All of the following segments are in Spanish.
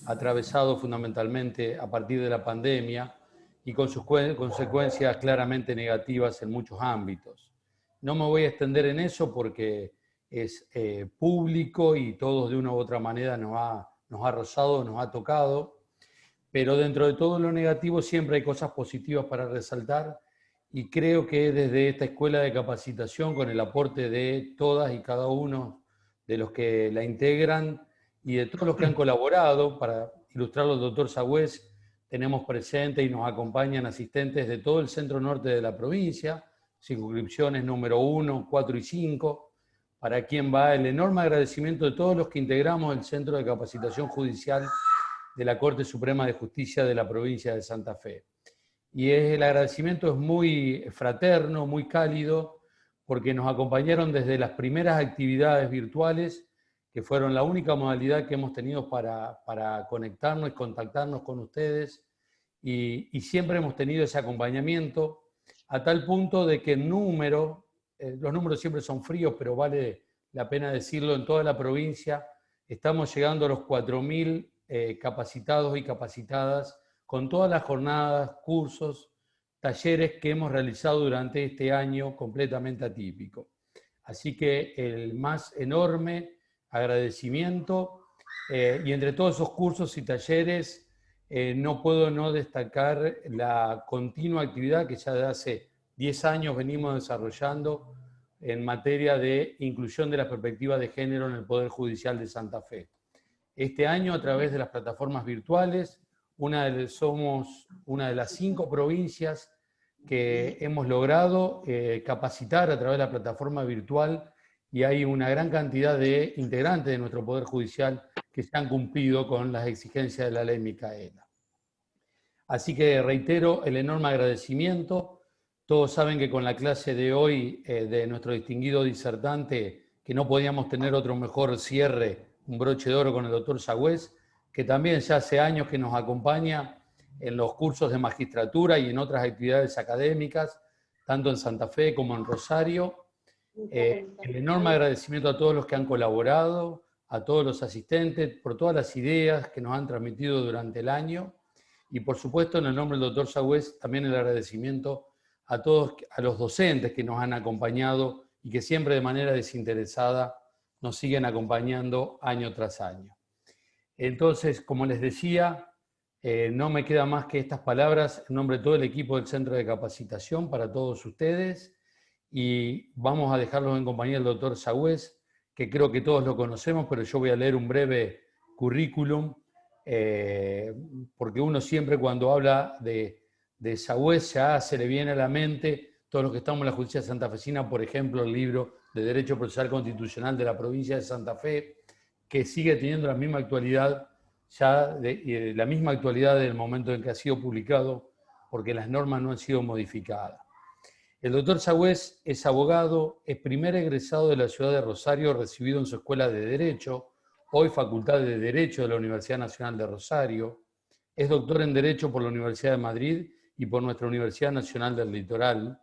atravesado fundamentalmente a partir de la pandemia y con sus consecuencias claramente negativas en muchos ámbitos. No me voy a extender en eso porque es público y todos de una u otra manera nos ha rozado, nos ha tocado, pero dentro de todo lo negativo siempre hay cosas positivas para resaltar y creo que desde esta escuela de capacitación, con el aporte de todas y cada uno de los que la integran y de todos los que han colaborado, para ilustrarlo el doctor Sagüez, tenemos presente y nos acompañan asistentes de todo el centro norte de la provincia, circunscripciones número 1, 4 y 5, para quien va el enorme agradecimiento de todos los que integramos el Centro de Capacitación Judicial de la Corte Suprema de Justicia de la provincia de Santa Fe. Y el agradecimiento es muy fraterno, muy cálido, porque nos acompañaron desde las primeras actividades virtuales, que fueron la única modalidad que hemos tenido para conectarnos y contactarnos con ustedes, y siempre hemos tenido ese acompañamiento, a tal punto de que el número, los números siempre son fríos, pero vale la pena decirlo, en toda la provincia estamos llegando a los 4.000 capacitados y capacitadas con todas las jornadas, cursos, talleres que hemos realizado durante este año completamente atípico. Así que el más enorme agradecimiento, y entre todos esos cursos y talleres no puedo no destacar la continua actividad que ya de hace 10 años venimos desarrollando en materia de inclusión de la perspectiva de género en el Poder Judicial de Santa Fe. Este año, a través de las plataformas virtuales, somos una de las 5 provincias que hemos logrado capacitar a través de la plataforma virtual, y hay una gran cantidad de integrantes de nuestro Poder Judicial que se han cumplido con las exigencias de la ley Micaela. Así que reitero el enorme agradecimiento. Todos saben que con la clase de hoy de nuestro distinguido disertante, que no podíamos tener otro mejor cierre, un broche de oro con el doctor Sagüez, que también ya hace años que nos acompaña en los cursos de magistratura y en otras actividades académicas, tanto en Santa Fe como en Rosario. El enorme agradecimiento a todos los que han colaborado, a todos los asistentes, por todas las ideas que nos han transmitido durante el año, y por supuesto, en el nombre del doctor Sagüez, también el agradecimiento a todos, a los docentes que nos han acompañado y que siempre de manera desinteresada nos siguen acompañando año tras año. Entonces, como les decía, no me queda más que estas palabras en nombre de todo el equipo del Centro de Capacitación para todos ustedes, y vamos a dejarlos en compañía del doctor Sagüez, que creo que todos lo conocemos, pero yo voy a leer un breve currículum, porque uno siempre cuando habla de Sagüez ya se le viene a la mente, todos los que estamos en la justicia santafesina, por ejemplo, el libro de Derecho Procesal Constitucional de la provincia de Santa Fe, que sigue teniendo la misma actualidad, la misma actualidad del momento en que ha sido publicado, porque las normas no han sido modificadas. El doctor Sagüez es abogado, es primer egresado de la ciudad de Rosario, recibido en su escuela de Derecho, hoy Facultad de Derecho de la Universidad Nacional de Rosario. Es doctor en Derecho por la Universidad de Madrid y por nuestra Universidad Nacional del Litoral.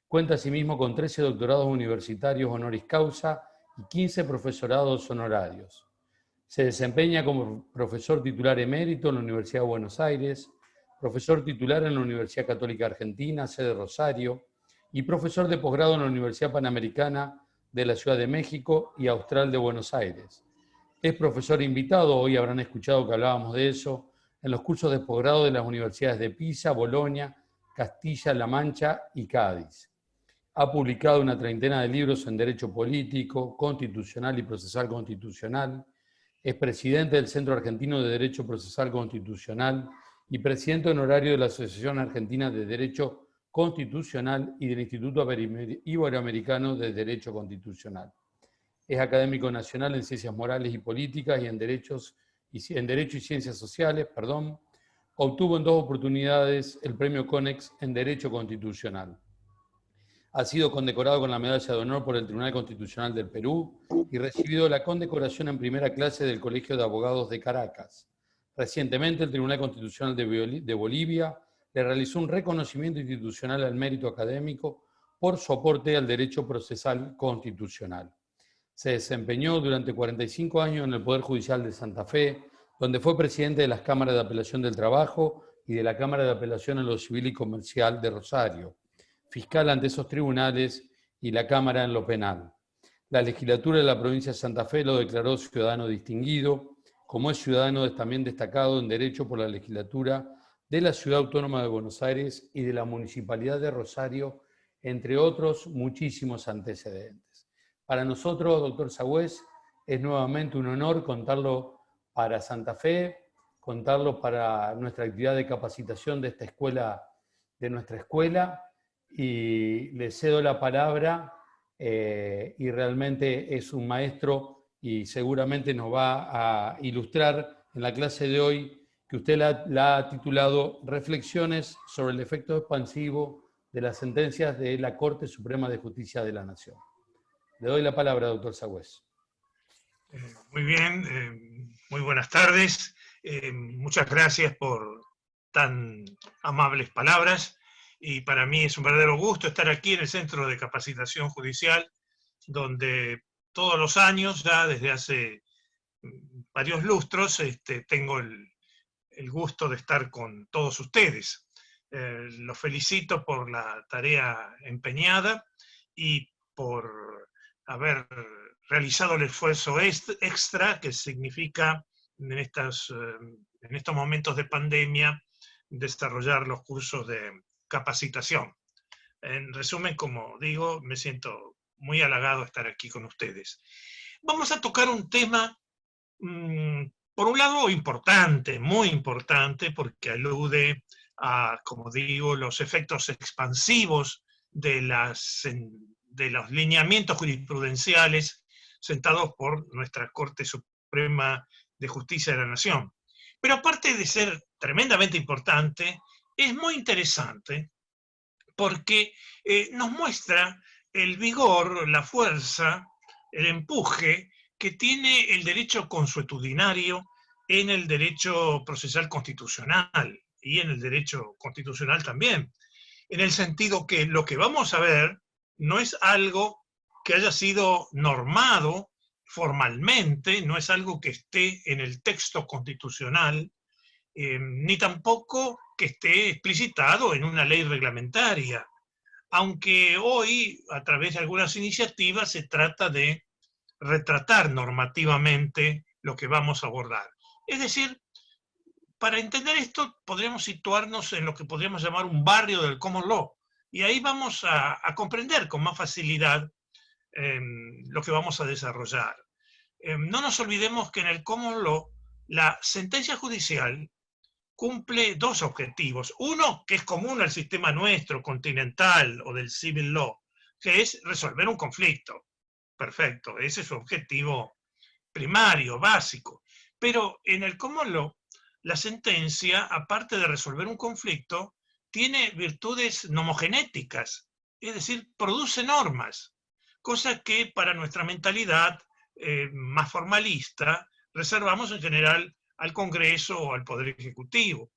Cuenta asimismo con 13 doctorados universitarios honoris causa y 15 profesorados honorarios. Se desempeña como profesor titular emérito en la Universidad de Buenos Aires, profesor titular en la Universidad Católica Argentina, sede Rosario, y profesor de posgrado en la Universidad Panamericana de la Ciudad de México y Austral de Buenos Aires. Es profesor invitado, hoy habrán escuchado que hablábamos de eso, en los cursos de posgrado de las universidades de Pisa, Bolonia, Castilla-La Mancha y Cádiz. Ha publicado una treintena de libros en Derecho Político, Constitucional y Procesal Constitucional. Es presidente del Centro Argentino de Derecho Procesal Constitucional y presidente honorario de la Asociación Argentina de Derecho Constitucional y del Instituto Iberoamericano de Derecho Constitucional. Es académico nacional en Ciencias Morales y Políticas y en Derecho y Ciencias Sociales. Obtuvo en 2 oportunidades el Premio CONEX en Derecho Constitucional. Ha sido condecorado con la Medalla de Honor por el Tribunal Constitucional del Perú y recibido la condecoración en primera clase del Colegio de Abogados de Caracas. Recientemente, el Tribunal Constitucional de Bolivia le realizó un reconocimiento institucional al mérito académico por su aporte al derecho procesal constitucional. Se desempeñó durante 45 años en el Poder Judicial de Santa Fe, donde fue presidente de las Cámaras de Apelación del Trabajo y de la Cámara de Apelación en lo Civil y Comercial de Rosario, fiscal ante esos tribunales y la Cámara en lo Penal. La legislatura de la provincia de Santa Fe lo declaró ciudadano distinguido, como es ciudadano también destacado en Derecho por la legislatura de la Ciudad Autónoma de Buenos Aires y de la Municipalidad de Rosario, entre otros muchísimos antecedentes. Para nosotros, doctor Sagüez, es nuevamente un honor contarlo para Santa Fe, contarlo para nuestra actividad de capacitación de esta escuela, de nuestra escuela, y le cedo la palabra, y realmente es un maestro y seguramente nos va a ilustrar en la clase de hoy, que usted la ha titulado Reflexiones sobre el efecto expansivo de las sentencias de la Corte Suprema de Justicia de la Nación. Le doy la palabra, doctor Sagüez. Muy bien, muy buenas tardes. Muchas gracias por tan amables palabras. Y para mí es un verdadero gusto estar aquí en el Centro de Capacitación Judicial, donde todos los años, ya desde hace varios lustros, tengo el gusto de estar con todos ustedes. Los felicito por la tarea empeñada y por haber realizado el esfuerzo extra que significa en estos momentos de pandemia desarrollar los cursos de capacitación. En resumen, como digo, me siento muy halagado de estar aquí con ustedes. Vamos a tocar un tema, por un lado, importante, muy importante, porque alude a, como digo, los efectos expansivos de los lineamientos jurisprudenciales sentados por nuestra Corte Suprema de Justicia de la Nación. Pero aparte de ser tremendamente importante, es muy interesante porque nos muestra el vigor, la fuerza, el empuje que tiene el derecho consuetudinario en el derecho procesal constitucional y en el derecho constitucional también, en el sentido que lo que vamos a ver no es algo que haya sido normado formalmente, no es algo que esté en el texto constitucional, ni tampoco que esté explicitado en una ley reglamentaria, aunque hoy, a través de algunas iniciativas, se trata de retratar normativamente lo que vamos a abordar. Es decir, para entender esto, podríamos situarnos en lo que podríamos llamar un barrio del common law, y ahí vamos a comprender con más facilidad lo que vamos a desarrollar. No nos olvidemos que en el common law la sentencia judicial cumple dos objetivos. Uno, que es común al sistema nuestro, continental, o del civil law, que es resolver un conflicto. Perfecto, ese es su objetivo primario, básico. Pero en el common law, la sentencia, aparte de resolver un conflicto, tiene virtudes nomogenéticas, es decir, produce normas, cosa que para nuestra mentalidad más formalista reservamos en general al Congreso o al Poder Ejecutivo.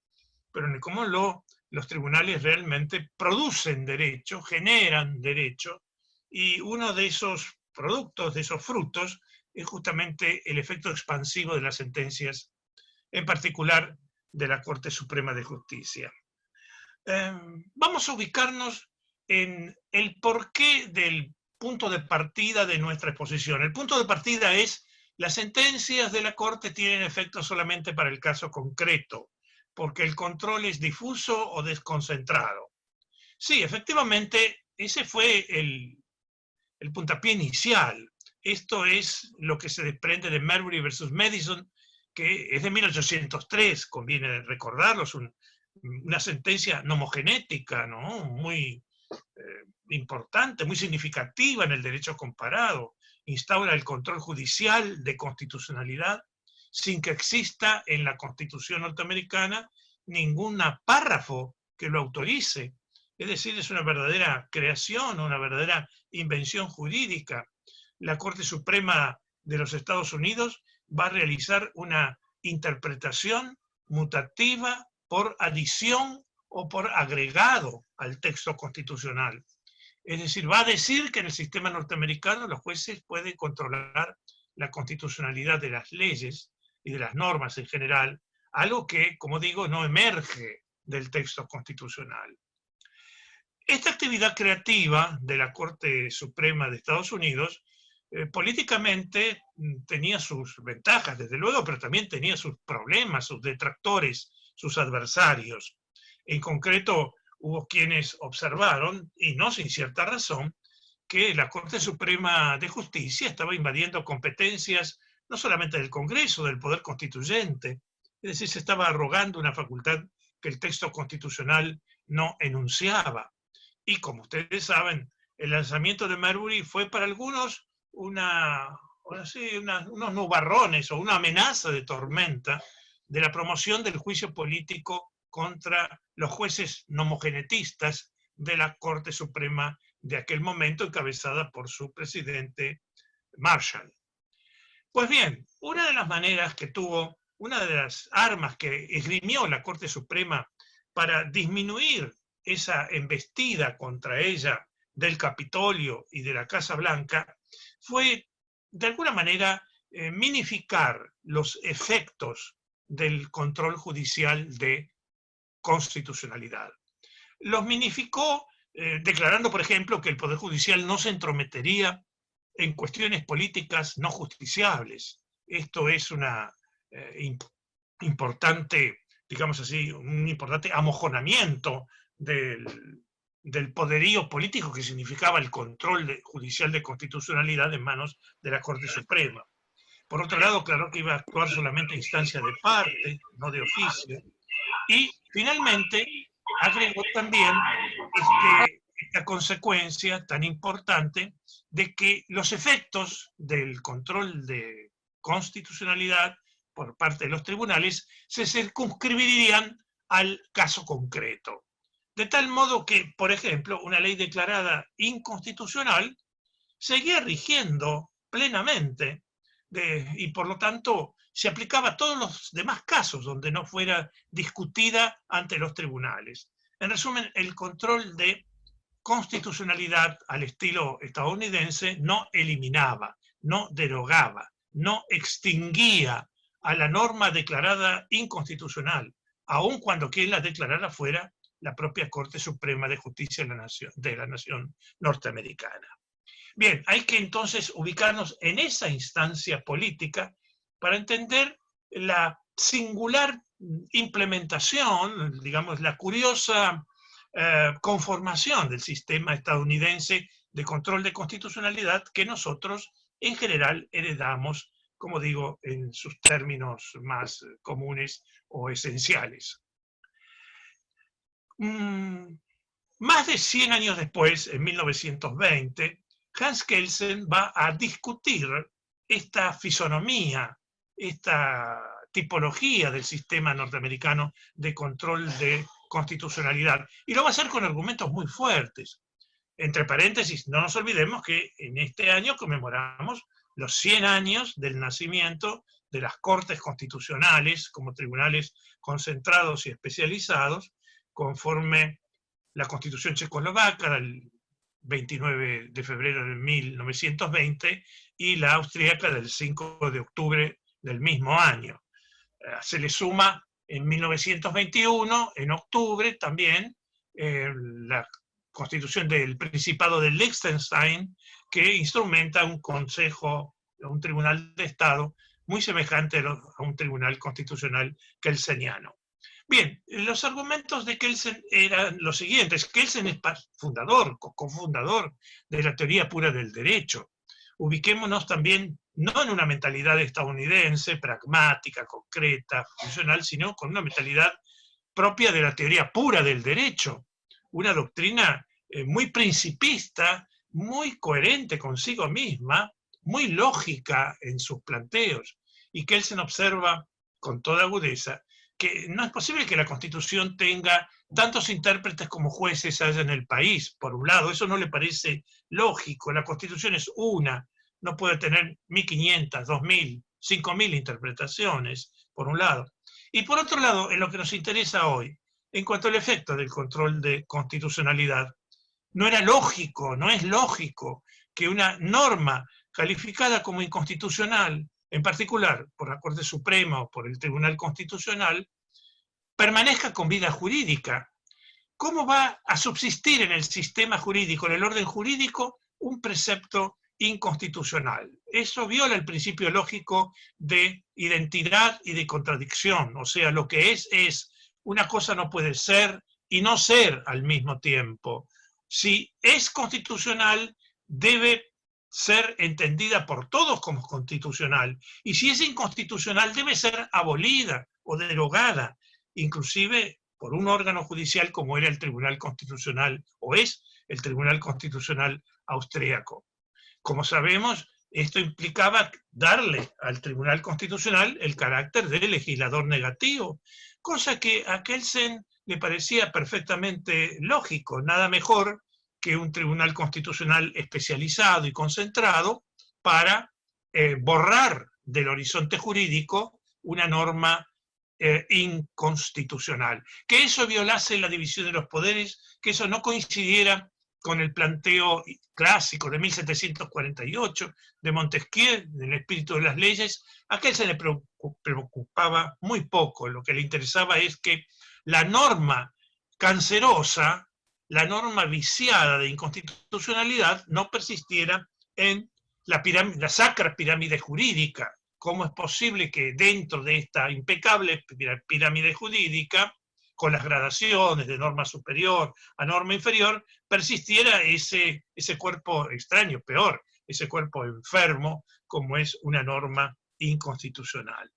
Pero en el common law, los tribunales realmente producen derecho, generan derecho, y uno de esos productos, de esos frutos, es justamente el efecto expansivo de las sentencias, en particular de la Corte Suprema de Justicia. Vamos a ubicarnos en el porqué del punto de partida de nuestra exposición. El punto de partida es: las sentencias de la Corte tienen efecto solamente para el caso concreto, porque el control es difuso o desconcentrado. Sí, efectivamente, ese fue el puntapié inicial. Esto es lo que se desprende de Marbury versus Madison, que es de 1803, conviene recordarlo, es una sentencia nomogenética, ¿no? Muy importante, muy significativa en el derecho comparado. Instaura el control judicial de constitucionalidad sin que exista en la Constitución norteamericana ningún párrafo que lo autorice. Es decir, es una verdadera creación, una verdadera invención jurídica. La Corte Suprema de los Estados Unidos va a realizar una interpretación mutativa por adición o por agregado al texto constitucional. Es decir, va a decir que en el sistema norteamericano los jueces pueden controlar la constitucionalidad de las leyes, y de las normas en general, algo que, como digo, no emerge del texto constitucional. Esta actividad creativa de la Corte Suprema de Estados Unidos políticamente tenía sus ventajas, desde luego, pero también tenía sus problemas, sus detractores, sus adversarios. En concreto, hubo quienes observaron, y no sin cierta razón, que la Corte Suprema de Justicia estaba invadiendo competencias no solamente del Congreso, del Poder Constituyente, es decir, se estaba arrogando una facultad que el texto constitucional no enunciaba. Y como ustedes saben, el lanzamiento de Marbury fue para algunos unos nubarrones o una amenaza de tormenta de la promoción del juicio político contra los jueces nomogenetistas de la Corte Suprema de aquel momento, encabezada por su presidente Marshall. Pues bien, una de las maneras que tuvo, una de las armas que esgrimió la Corte Suprema para disminuir esa embestida contra ella del Capitolio y de la Casa Blanca fue, de alguna manera, minificar los efectos del control judicial de constitucionalidad. Los minificó declarando, por ejemplo, que el Poder Judicial no se entrometería en cuestiones políticas no justiciables. Esto es una importante, digamos así, un importante amojonamiento del poderío político que significaba el control judicial de constitucionalidad en manos de la Corte Suprema. Por otro lado, claro que iba a actuar solamente a instancia de parte, no de oficio. Y finalmente agregó también esta consecuencia tan importante de que los efectos del control de constitucionalidad por parte de los tribunales se circunscribirían al caso concreto. De tal modo que, por ejemplo, una ley declarada inconstitucional seguía rigiendo plenamente y por lo tanto se aplicaba a todos los demás casos donde no fuera discutida ante los tribunales. En resumen, el control de constitucionalidad al estilo estadounidense no eliminaba, no derogaba, no extinguía a la norma declarada inconstitucional, aun cuando quien la declarara fuera la propia Corte Suprema de Justicia de la Nación norteamericana. Bien, hay que entonces ubicarnos en esa instancia política para entender la singular implementación, digamos, la curiosa conformación del sistema estadounidense de control de constitucionalidad que nosotros en general heredamos, como digo, en sus términos más comunes o esenciales. Más de 100 años después, en 1920, Hans Kelsen va a discutir esta fisonomía, esta tipología del sistema norteamericano de control de constitucionalidad, y lo va a hacer con argumentos muy fuertes. Entre paréntesis, no nos olvidemos que en este año conmemoramos los 100 años del nacimiento de las Cortes Constitucionales como tribunales concentrados y especializados, conforme la Constitución checoslovaca del 29 de febrero de 1920 y la austríaca del 5 de octubre del mismo año. Se le suma en 1921, en octubre también, la Constitución del Principado de Liechtenstein, que instrumenta un consejo, un tribunal de Estado muy semejante a un tribunal constitucional kelseniano. Bien, los argumentos de Kelsen eran los siguientes. Kelsen es fundador, cofundador de la teoría pura del derecho. Ubiquémonos también no en una mentalidad estadounidense, pragmática, concreta, funcional, sino con una mentalidad propia de la teoría pura del derecho. Una doctrina muy principista, muy coherente consigo misma, muy lógica en sus planteos. Y Kelsen observa con toda agudeza que no es posible que la Constitución tenga tantos intérpretes como jueces haya en el país, por un lado. Eso no le parece lógico. La Constitución es una, no puede tener 1.500, 2.000, 5.000 interpretaciones, por un lado. Y por otro lado, en lo que nos interesa hoy, en cuanto al efecto del control de constitucionalidad, no era lógico, no es lógico que una norma calificada como inconstitucional en particular por la Corte Suprema o por el Tribunal Constitucional, permanezca con vida jurídica. ¿Cómo va a subsistir en el sistema jurídico, en el orden jurídico, un precepto inconstitucional? Eso viola el principio lógico de identidad y de contradicción. O sea, lo que es, una cosa no puede ser y no ser al mismo tiempo. Si es constitucional, debe ser entendida por todos como constitucional. Y si es inconstitucional, debe ser abolida o derogada, inclusive por un órgano judicial como era el Tribunal Constitucional, o es el Tribunal Constitucional austríaco. Como sabemos, esto implicaba darle al Tribunal Constitucional el carácter de legislador negativo, cosa que a Kelsen le parecía perfectamente lógico, nada mejor que un Tribunal Constitucional especializado y concentrado para borrar del horizonte jurídico una norma inconstitucional. Que eso violase la división de los poderes, que eso no coincidiera con el planteo clásico de 1748 de Montesquieu, del espíritu de las leyes, a aquel se le preocupaba muy poco. Lo que le interesaba es que la norma cancerosa, la norma viciada de inconstitucionalidad, no persistiera en la sacra pirámide jurídica. ¿Cómo es posible que dentro de esta impecable pirámide jurídica, con las gradaciones de norma superior a norma inferior, persistiera ese cuerpo extraño, peor, ese cuerpo enfermo, como es una norma inconstitucional?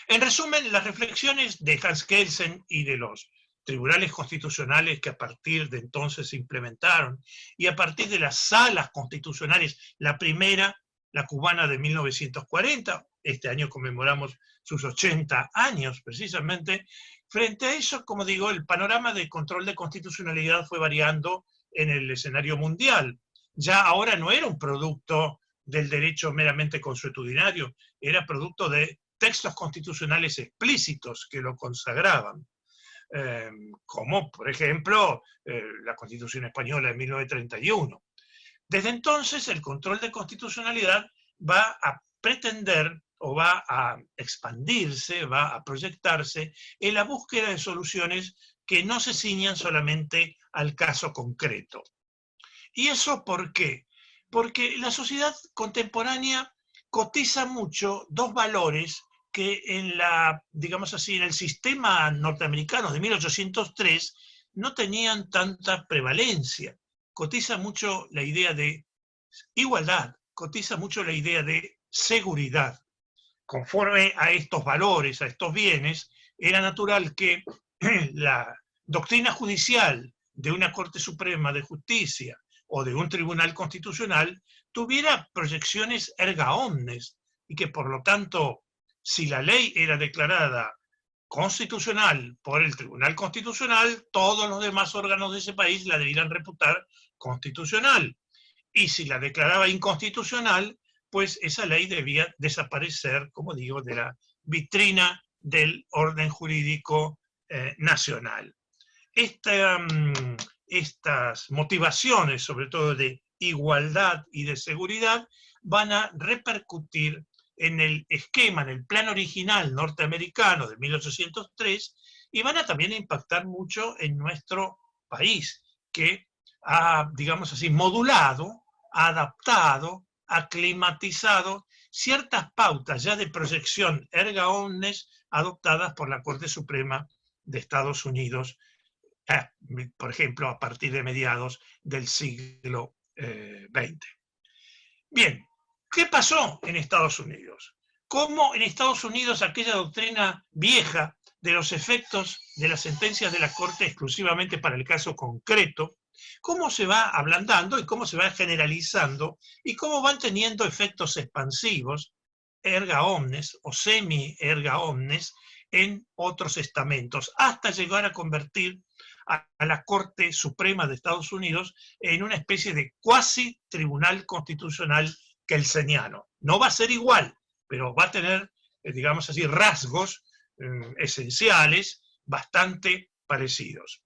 En resumen, las reflexiones de Hans Kelsen y de los tribunales constitucionales que a partir de entonces se implementaron, y a partir de las salas constitucionales, la primera, la cubana de 1940, este año conmemoramos sus 80 años precisamente. Frente a eso, como digo, el panorama de control de constitucionalidad fue variando en el escenario mundial. Ya ahora no era un producto del derecho meramente consuetudinario, era producto de textos constitucionales explícitos que lo consagraban. Como, por ejemplo, la Constitución Española de 1931. Desde entonces, el control de constitucionalidad va a pretender o va a expandirse, va a proyectarse en la búsqueda de soluciones que no se ciñan solamente al caso concreto. ¿Y eso por qué? Porque la sociedad contemporánea cotiza mucho dos valores que digamos así, en el sistema norteamericano de 1803 no tenían tanta prevalencia. Cotiza mucho la idea de igualdad, cotiza mucho la idea de seguridad. Conforme a estos valores, a estos bienes, era natural que la doctrina judicial de una Corte Suprema de Justicia o de un Tribunal Constitucional tuviera proyecciones erga omnes, y que por lo tanto, si la ley era declarada constitucional por el Tribunal Constitucional, todos los demás órganos de ese país la debieran reputar constitucional. Y si la declaraba inconstitucional, pues esa ley debía desaparecer, como digo, de la vitrina del orden jurídico nacional. Estas motivaciones, sobre todo de igualdad y de seguridad, van a repercutir en el esquema, en el plan original norteamericano de 1803, y van a también impactar mucho en nuestro país, que ha, digamos así, modulado, adaptado, aclimatizado ciertas pautas ya de proyección erga omnes adoptadas por la Corte Suprema de Estados Unidos, por ejemplo, a partir de mediados del siglo XX. Bien, ¿qué pasó en Estados Unidos? ¿Cómo en Estados Unidos aquella doctrina vieja de los efectos de las sentencias de la Corte exclusivamente para el caso concreto, cómo se va ablandando y cómo se va generalizando y cómo van teniendo efectos expansivos, erga omnes o semi-erga omnes, en otros estamentos, hasta llegar a convertir a la Corte Suprema de Estados Unidos en una especie de cuasi tribunal constitucional kelseniano. No va a ser igual, pero va a tener, digamos así, rasgos esenciales bastante parecidos.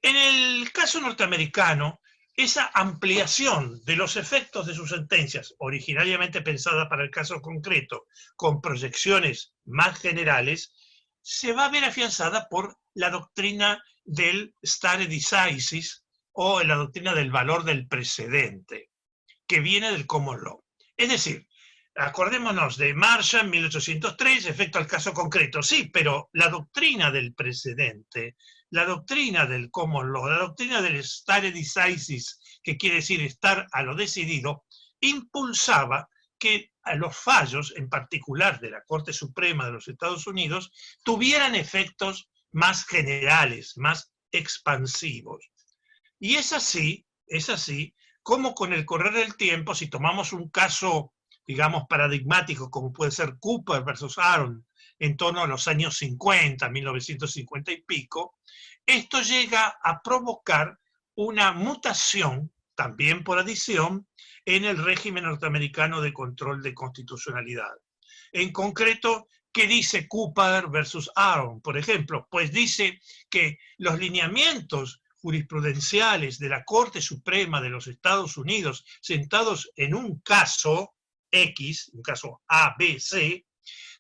En el caso norteamericano, esa ampliación de los efectos de sus sentencias, originariamente pensada para el caso concreto, con proyecciones más generales, se va a ver afianzada por la doctrina del stare decisis, o la doctrina del valor del precedente, que viene del common law. Es decir, acordémonos de Marshall, 1803, efecto al caso concreto. Sí, pero la doctrina del precedente, la doctrina del common law, la doctrina del stare decisis, que quiere decir estar a lo decidido, impulsaba que a los fallos, en particular de la Corte Suprema de los Estados Unidos, tuvieran efectos más generales, más expansivos. Y es así como con el correr del tiempo, si tomamos un caso, digamos, paradigmático, como puede ser Cooper versus Aaron, en torno a los años 50, 1950 y pico, esto llega a provocar una mutación, también por adición, en el régimen norteamericano de control de constitucionalidad. En concreto, ¿qué dice Cooper versus Aaron, por ejemplo? Pues dice que los lineamientos jurisprudenciales de la Corte Suprema de los Estados Unidos, sentados en un caso X, un caso A, B, C,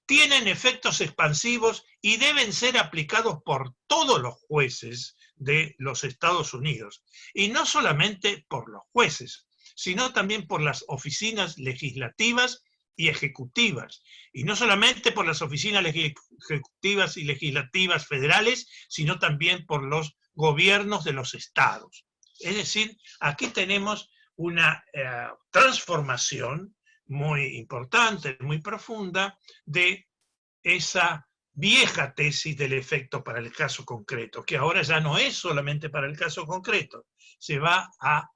tienen efectos expansivos y deben ser aplicados por todos los jueces de los Estados Unidos. Y no solamente por los jueces, sino también por las oficinas legislativas y ejecutivas. Y no solamente por las oficinas ejecutivas y legislativas federales, sino también por los gobiernos de los estados. Es decir, aquí tenemos una transformación muy importante, muy profunda, de esa vieja tesis del efecto para el caso concreto, que ahora ya no es solamente para el caso concreto, se va a,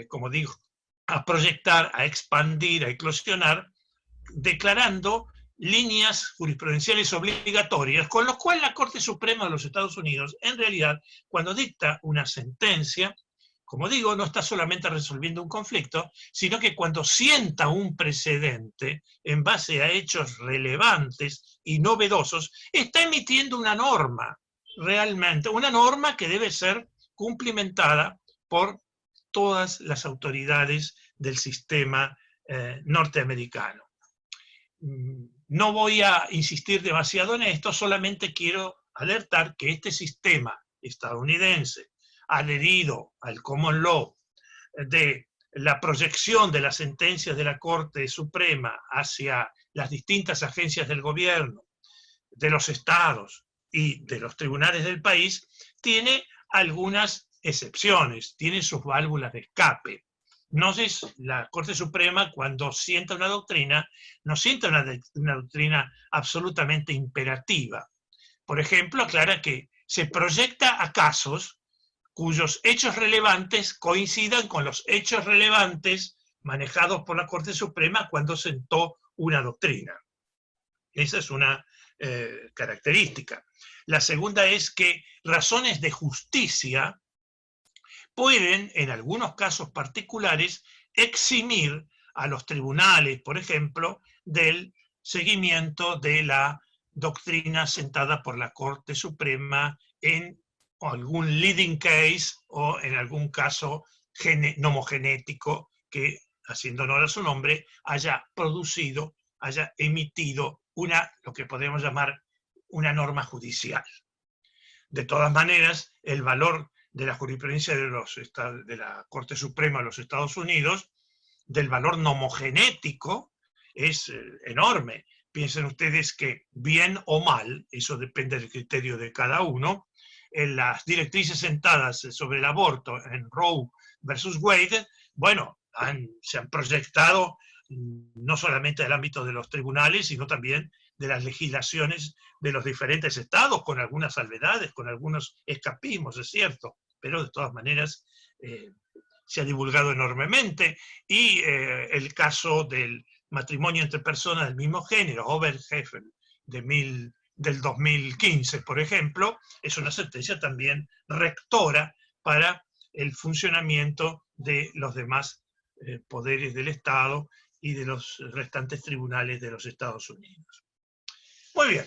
como digo, a proyectar, a expandir, a eclosionar, declarando líneas jurisprudenciales obligatorias, con lo cual la Corte Suprema de los Estados Unidos, en realidad, cuando dicta una sentencia, como digo, no está solamente resolviendo un conflicto, sino que cuando sienta un precedente en base a hechos relevantes y novedosos, está emitiendo una norma, realmente, una norma que debe ser cumplimentada por todas las autoridades del sistema norteamericano. No voy a insistir demasiado en esto, solamente quiero alertar que este sistema estadounidense, adherido al common law de la proyección de las sentencias de la Corte Suprema hacia las distintas agencias del gobierno, de los estados y de los tribunales del país, tiene algunas excepciones, tiene sus válvulas de escape. Entonces, la Corte Suprema, cuando sienta una doctrina, no sienta una doctrina absolutamente imperativa. Por ejemplo, aclara que se proyecta a casos cuyos hechos relevantes coincidan con los hechos relevantes manejados por la Corte Suprema cuando sentó una doctrina. Esa es una característica. La segunda es que razones de justicia pueden, en algunos casos particulares, eximir a los tribunales, por ejemplo, del seguimiento de la doctrina sentada por la Corte Suprema en algún leading case o en algún caso nomogenético que, haciendo honor a su nombre, haya producido, haya emitido lo que podríamos llamar una norma judicial. De todas maneras, el valor de la jurisprudencia de la Corte Suprema de los Estados Unidos, del valor nomogenético, es enorme. Piensen ustedes que, bien o mal, eso depende del criterio de cada uno, en las directrices sentadas sobre el aborto en Roe versus Wade, bueno, se han proyectado no solamente del ámbito de los tribunales, sino también de las legislaciones de los diferentes estados, con algunas salvedades, con algunos escapismos, es cierto, pero de todas maneras se ha divulgado enormemente. Y el caso del matrimonio entre personas del mismo género, Obergefell, del 2015, por ejemplo, es una sentencia también rectora para el funcionamiento de los demás poderes del Estado y de los restantes tribunales de los Estados Unidos. Muy bien.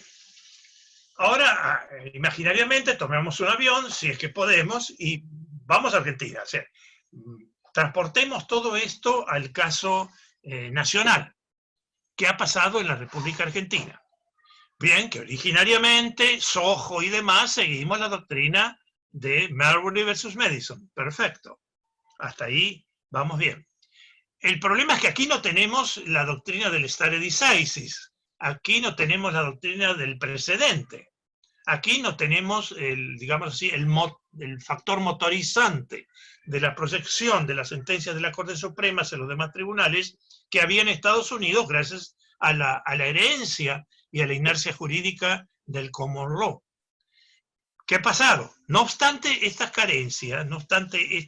Ahora, imaginariamente, tomemos un avión, si es que podemos, y vamos a Argentina. O sea, transportemos todo esto al caso nacional. ¿Qué ha pasado en la República Argentina? Bien, que originariamente Sojo y demás seguimos la doctrina de Marbury versus Madison. Perfecto. Hasta ahí vamos bien. El problema es que aquí no tenemos la doctrina del stare decisis. Aquí no tenemos la doctrina del precedente. Aquí no tenemos, digamos así, el factor motorizante de la proyección de las sentencias de la Corte Suprema en los demás tribunales que había en Estados Unidos gracias a la herencia y a la inercia jurídica del common law. ¿Qué ha pasado? No obstante estas carencias, no obstante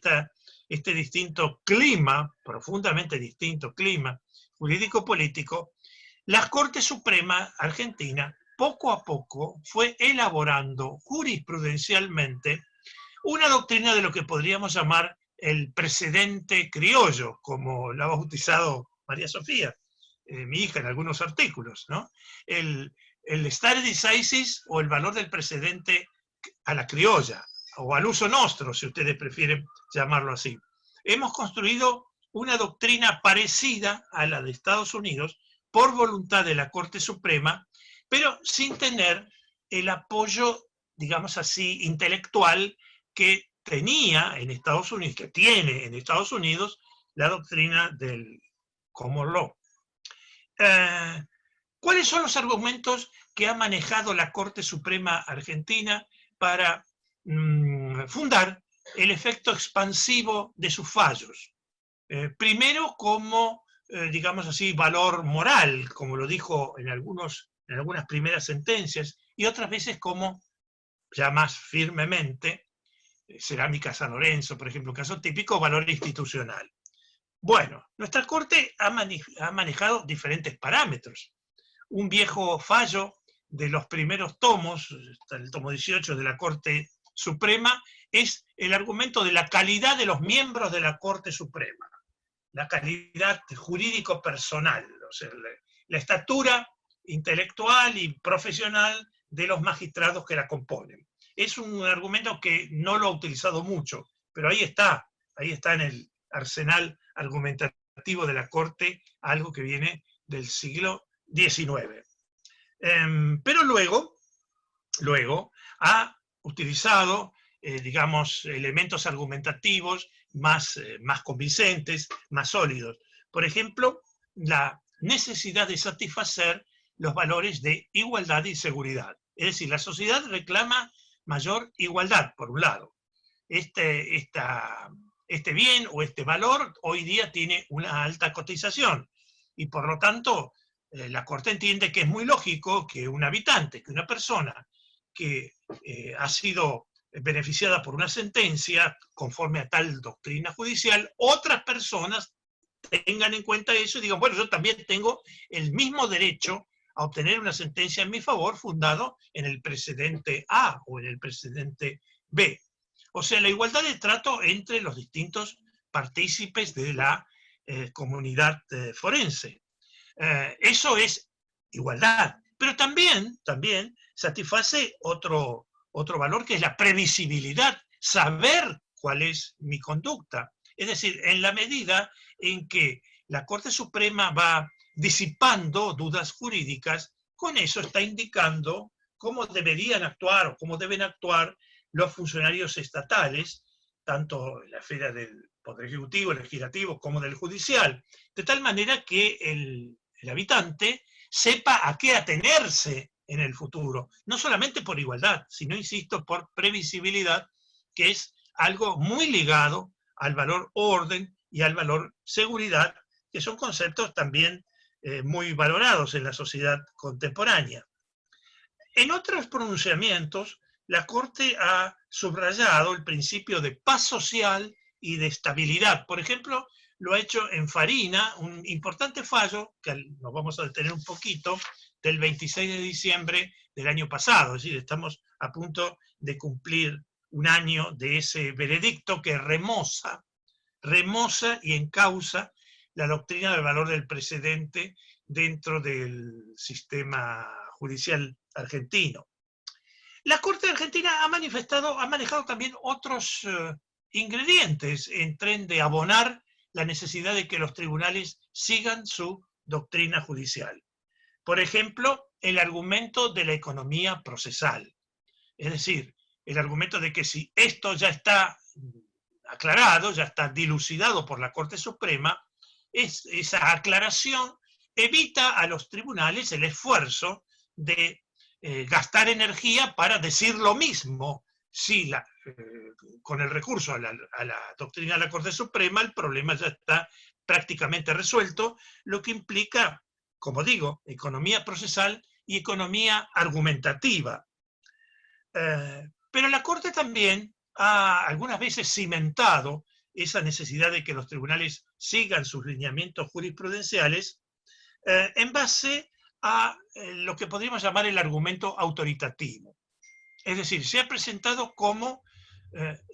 este distinto clima, profundamente distinto clima jurídico-político, la Corte Suprema Argentina poco a poco fue elaborando jurisprudencialmente una doctrina de lo que podríamos llamar el precedente criollo, como la ha bautizado María Sofía, mi hija, en algunos artículos, ¿no? El stare decisis, o el valor del precedente a la criolla, o al uso nostro, si ustedes prefieren llamarlo así. Hemos construido una doctrina parecida a la de Estados Unidos por voluntad de la Corte Suprema, pero sin tener el apoyo, digamos así, intelectual que tenía en Estados Unidos, que tiene en Estados Unidos, la doctrina del common law. ¿Cuáles son los argumentos que ha manejado la Corte Suprema Argentina para fundar el efecto expansivo de sus fallos? Primero como, digamos así, valor moral, como lo dijo en algunas primeras sentencias, y otras veces como, ya más firmemente, Cerámica San Lorenzo, por ejemplo, un caso típico, valor institucional. Bueno, nuestra Corte ha manejado diferentes parámetros. Un viejo fallo de los primeros tomos, el tomo 18 de la Corte Suprema, es el argumento de la calidad de los miembros de la Corte Suprema, la calidad jurídico-personal, o sea, la estatura intelectual y profesional de los magistrados que la componen. Es un argumento que no lo ha utilizado mucho, pero ahí está en el arsenal argumentativo de la Corte, algo que viene del siglo XIX. Pero luego ha utilizado, digamos, elementos argumentativos más convincentes, más sólidos. Por ejemplo, la necesidad de satisfacer los valores de igualdad y seguridad. Es decir, la sociedad reclama mayor igualdad, por un lado. Este bien o este valor hoy día tiene una alta cotización y por lo tanto la Corte entiende que es muy lógico que un habitante, que una persona que ha sido beneficiada por una sentencia conforme a tal doctrina judicial, otras personas tengan en cuenta eso y digan, bueno, yo también tengo el mismo derecho a obtener una sentencia en mi favor fundado en el precedente A o en el precedente B. O sea, la igualdad de trato entre los distintos partícipes de la comunidad forense. Eso es igualdad. Pero también satisface otro valor que es la previsibilidad, saber cuál es mi conducta. Es decir, en la medida en que la Corte Suprema va disipando dudas jurídicas, con eso está indicando cómo deberían actuar o cómo deben actuar los funcionarios estatales, tanto en la esfera del Poder Ejecutivo, Legislativo, como del Judicial, de tal manera que el habitante sepa a qué atenerse en el futuro, no solamente por igualdad, sino, insisto, por previsibilidad, que es algo muy ligado al valor orden y al valor seguridad, que son conceptos también muy valorados en la sociedad contemporánea. En otros pronunciamientos, la Corte ha subrayado el principio de paz social y de estabilidad. Por ejemplo, lo ha hecho en Farina, un importante fallo, que nos vamos a detener un poquito, del 26 de diciembre del año pasado. Es decir, estamos a punto de cumplir un año de ese veredicto que remoza y encausa la doctrina del valor del precedente dentro del sistema judicial argentino. La Corte Argentina ha manejado también otros ingredientes en tren de abonar la necesidad de que los tribunales sigan su doctrina judicial. Por ejemplo, el argumento de la economía procesal. Es decir, el argumento de que si esto ya está aclarado, ya está dilucidado por la Corte Suprema, esa aclaración evita a los tribunales el esfuerzo de gastar energía para decir lo mismo. Si con el recurso a la doctrina de la Corte Suprema el problema ya está prácticamente resuelto, lo que implica, como digo, economía procesal y economía argumentativa. Pero la Corte también ha algunas veces cimentado esa necesidad de que los tribunales sigan sus lineamientos jurisprudenciales en base a lo que podríamos llamar el argumento autoritativo. Es decir, se ha presentado como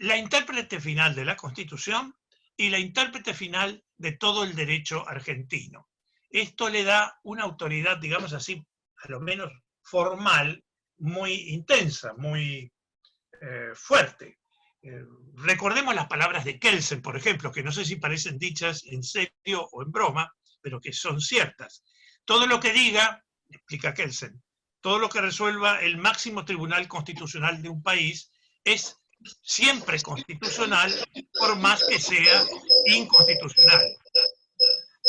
la intérprete final de la Constitución y la intérprete final de todo el derecho argentino. Esto le da una autoridad, digamos así, a lo menos formal, muy intensa, muy fuerte. Recordemos las palabras de Kelsen, por ejemplo, que no sé si parecen dichas en serio o en broma, pero que son ciertas. Todo lo que diga, explica Kelsen, todo lo que resuelva el máximo tribunal constitucional de un país es siempre constitucional, por más que sea inconstitucional.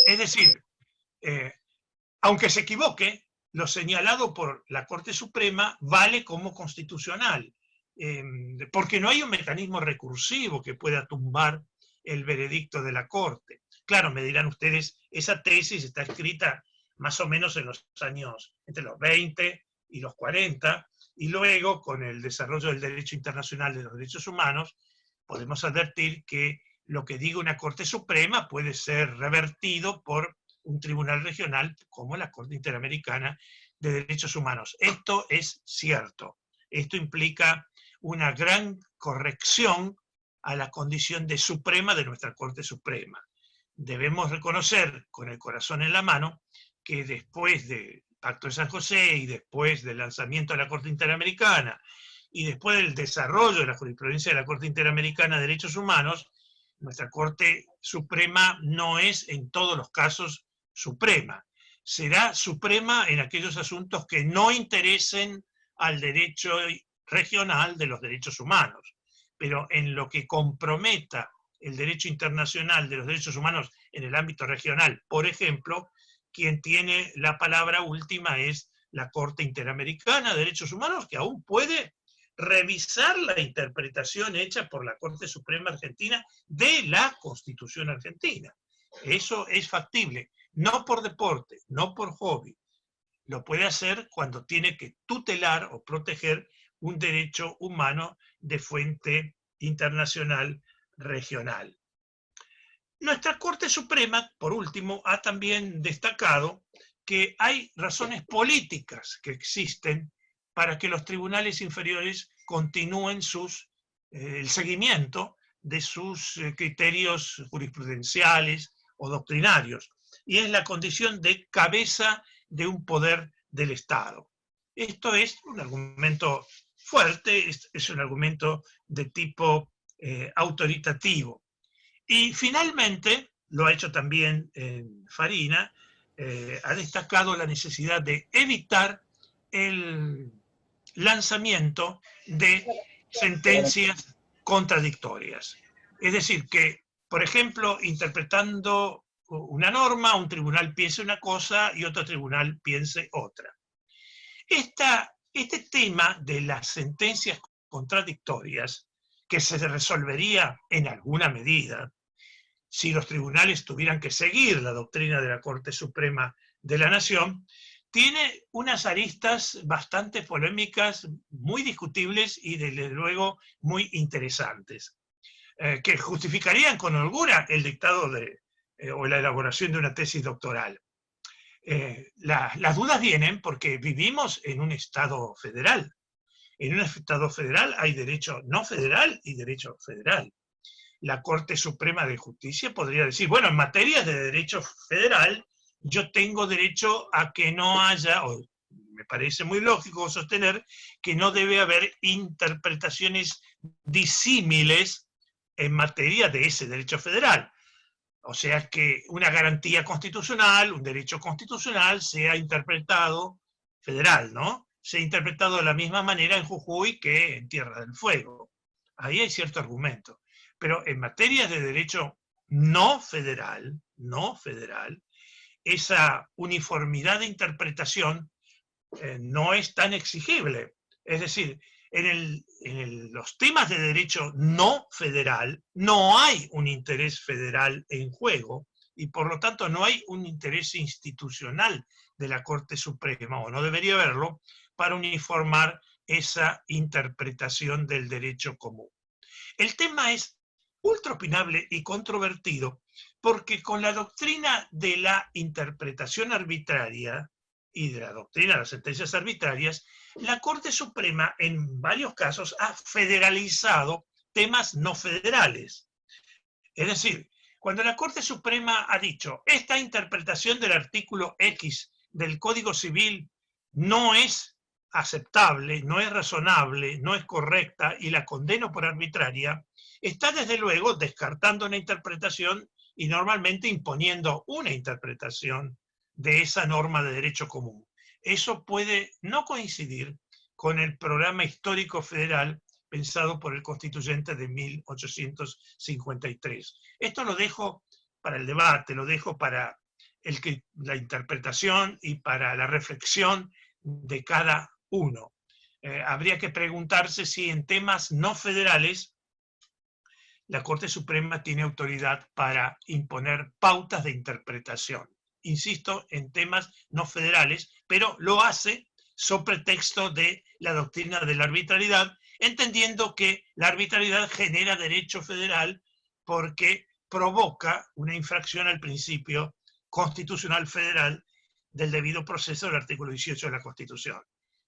Es decir, aunque se equivoque, lo señalado por la Corte Suprema vale como constitucional, porque no hay un mecanismo recursivo que pueda tumbar el veredicto de la Corte. Claro, me dirán ustedes, esa tesis está escrita más o menos en los años entre los 20 y los 40, y luego, con el desarrollo del derecho internacional de los derechos humanos, podemos advertir que lo que diga una Corte Suprema puede ser revertido por un tribunal regional como la Corte Interamericana de Derechos Humanos. Esto es cierto. Esto implica una gran corrección a la condición de suprema de nuestra Corte Suprema. Debemos reconocer, con el corazón en la mano, que después del Pacto de San José y después del lanzamiento de la Corte Interamericana y después del desarrollo de la jurisprudencia de la Corte Interamericana de Derechos Humanos, nuestra Corte Suprema no es en todos los casos suprema. Será suprema en aquellos asuntos que no interesen al derecho regional de los derechos humanos, pero en lo que comprometa el derecho internacional de los derechos humanos en el ámbito regional, por ejemplo, quien tiene la palabra última es la Corte Interamericana de Derechos Humanos, que aún puede revisar la interpretación hecha por la Corte Suprema Argentina de la Constitución Argentina. Eso es factible, no por deporte, no por hobby. Lo puede hacer cuando tiene que tutelar o proteger un derecho humano de fuente internacional regional. Nuestra Corte Suprema, por último, ha también destacado que hay razones políticas que existen para que los tribunales inferiores continúen el seguimiento de sus criterios jurisprudenciales o doctrinarios, y es la condición de cabeza de un poder del Estado. Esto es un argumento fuerte, es un argumento de tipo autoritativo. Y finalmente, lo ha hecho también Farina, ha destacado la necesidad de evitar el lanzamiento de sentencias contradictorias. Es decir, que, por ejemplo, interpretando una norma, un tribunal piense una cosa y otro tribunal piense otra. Este tema de las sentencias contradictorias, que se resolvería en alguna medida si los tribunales tuvieran que seguir la doctrina de la Corte Suprema de la Nación, tiene unas aristas bastante polémicas, muy discutibles y desde luego muy interesantes, que justificarían con holgura el dictado o la elaboración de una tesis doctoral. Las dudas vienen porque vivimos en un Estado federal. En un Estado federal hay derecho no federal y derecho federal. La Corte Suprema de Justicia podría decir, bueno, en materia de derecho federal, yo tengo derecho a que no haya, o me parece muy lógico sostener, que no debe haber interpretaciones disímiles en materia de ese derecho federal. O sea que una garantía constitucional, un derecho constitucional, sea interpretado, federal, ¿no? Sea interpretado de la misma manera en Jujuy que en Tierra del Fuego. Ahí hay cierto argumento. Pero en materia de derecho no federal, esa uniformidad de interpretación no es tan exigible. Es decir, los temas de derecho no federal no hay un interés federal en juego y por lo tanto no hay un interés institucional de la Corte Suprema, o no debería haberlo, para uniformar esa interpretación del derecho común. El tema es ultra opinable y controvertido porque con la doctrina de la interpretación arbitraria y de la doctrina de las sentencias arbitrarias, la Corte Suprema en varios casos ha federalizado temas no federales. Es decir, cuando la Corte Suprema ha dicho esta interpretación del artículo X del Código Civil no es aceptable, no es razonable, no es correcta y la condeno por arbitraria, está desde luego descartando una interpretación y normalmente imponiendo una interpretación de esa norma de derecho común. Eso puede no coincidir con el programa histórico federal pensado por el constituyente de 1853. Esto lo dejo para el debate, lo dejo para la interpretación y para la reflexión de cada uno. Habría que preguntarse si en temas no federales la Corte Suprema tiene autoridad para imponer pautas de interpretación. Insisto, en temas no federales, pero lo hace sobre pretexto de la doctrina de la arbitrariedad, entendiendo que la arbitrariedad genera derecho federal porque provoca una infracción al principio constitucional federal del debido proceso del artículo 18 de la Constitución.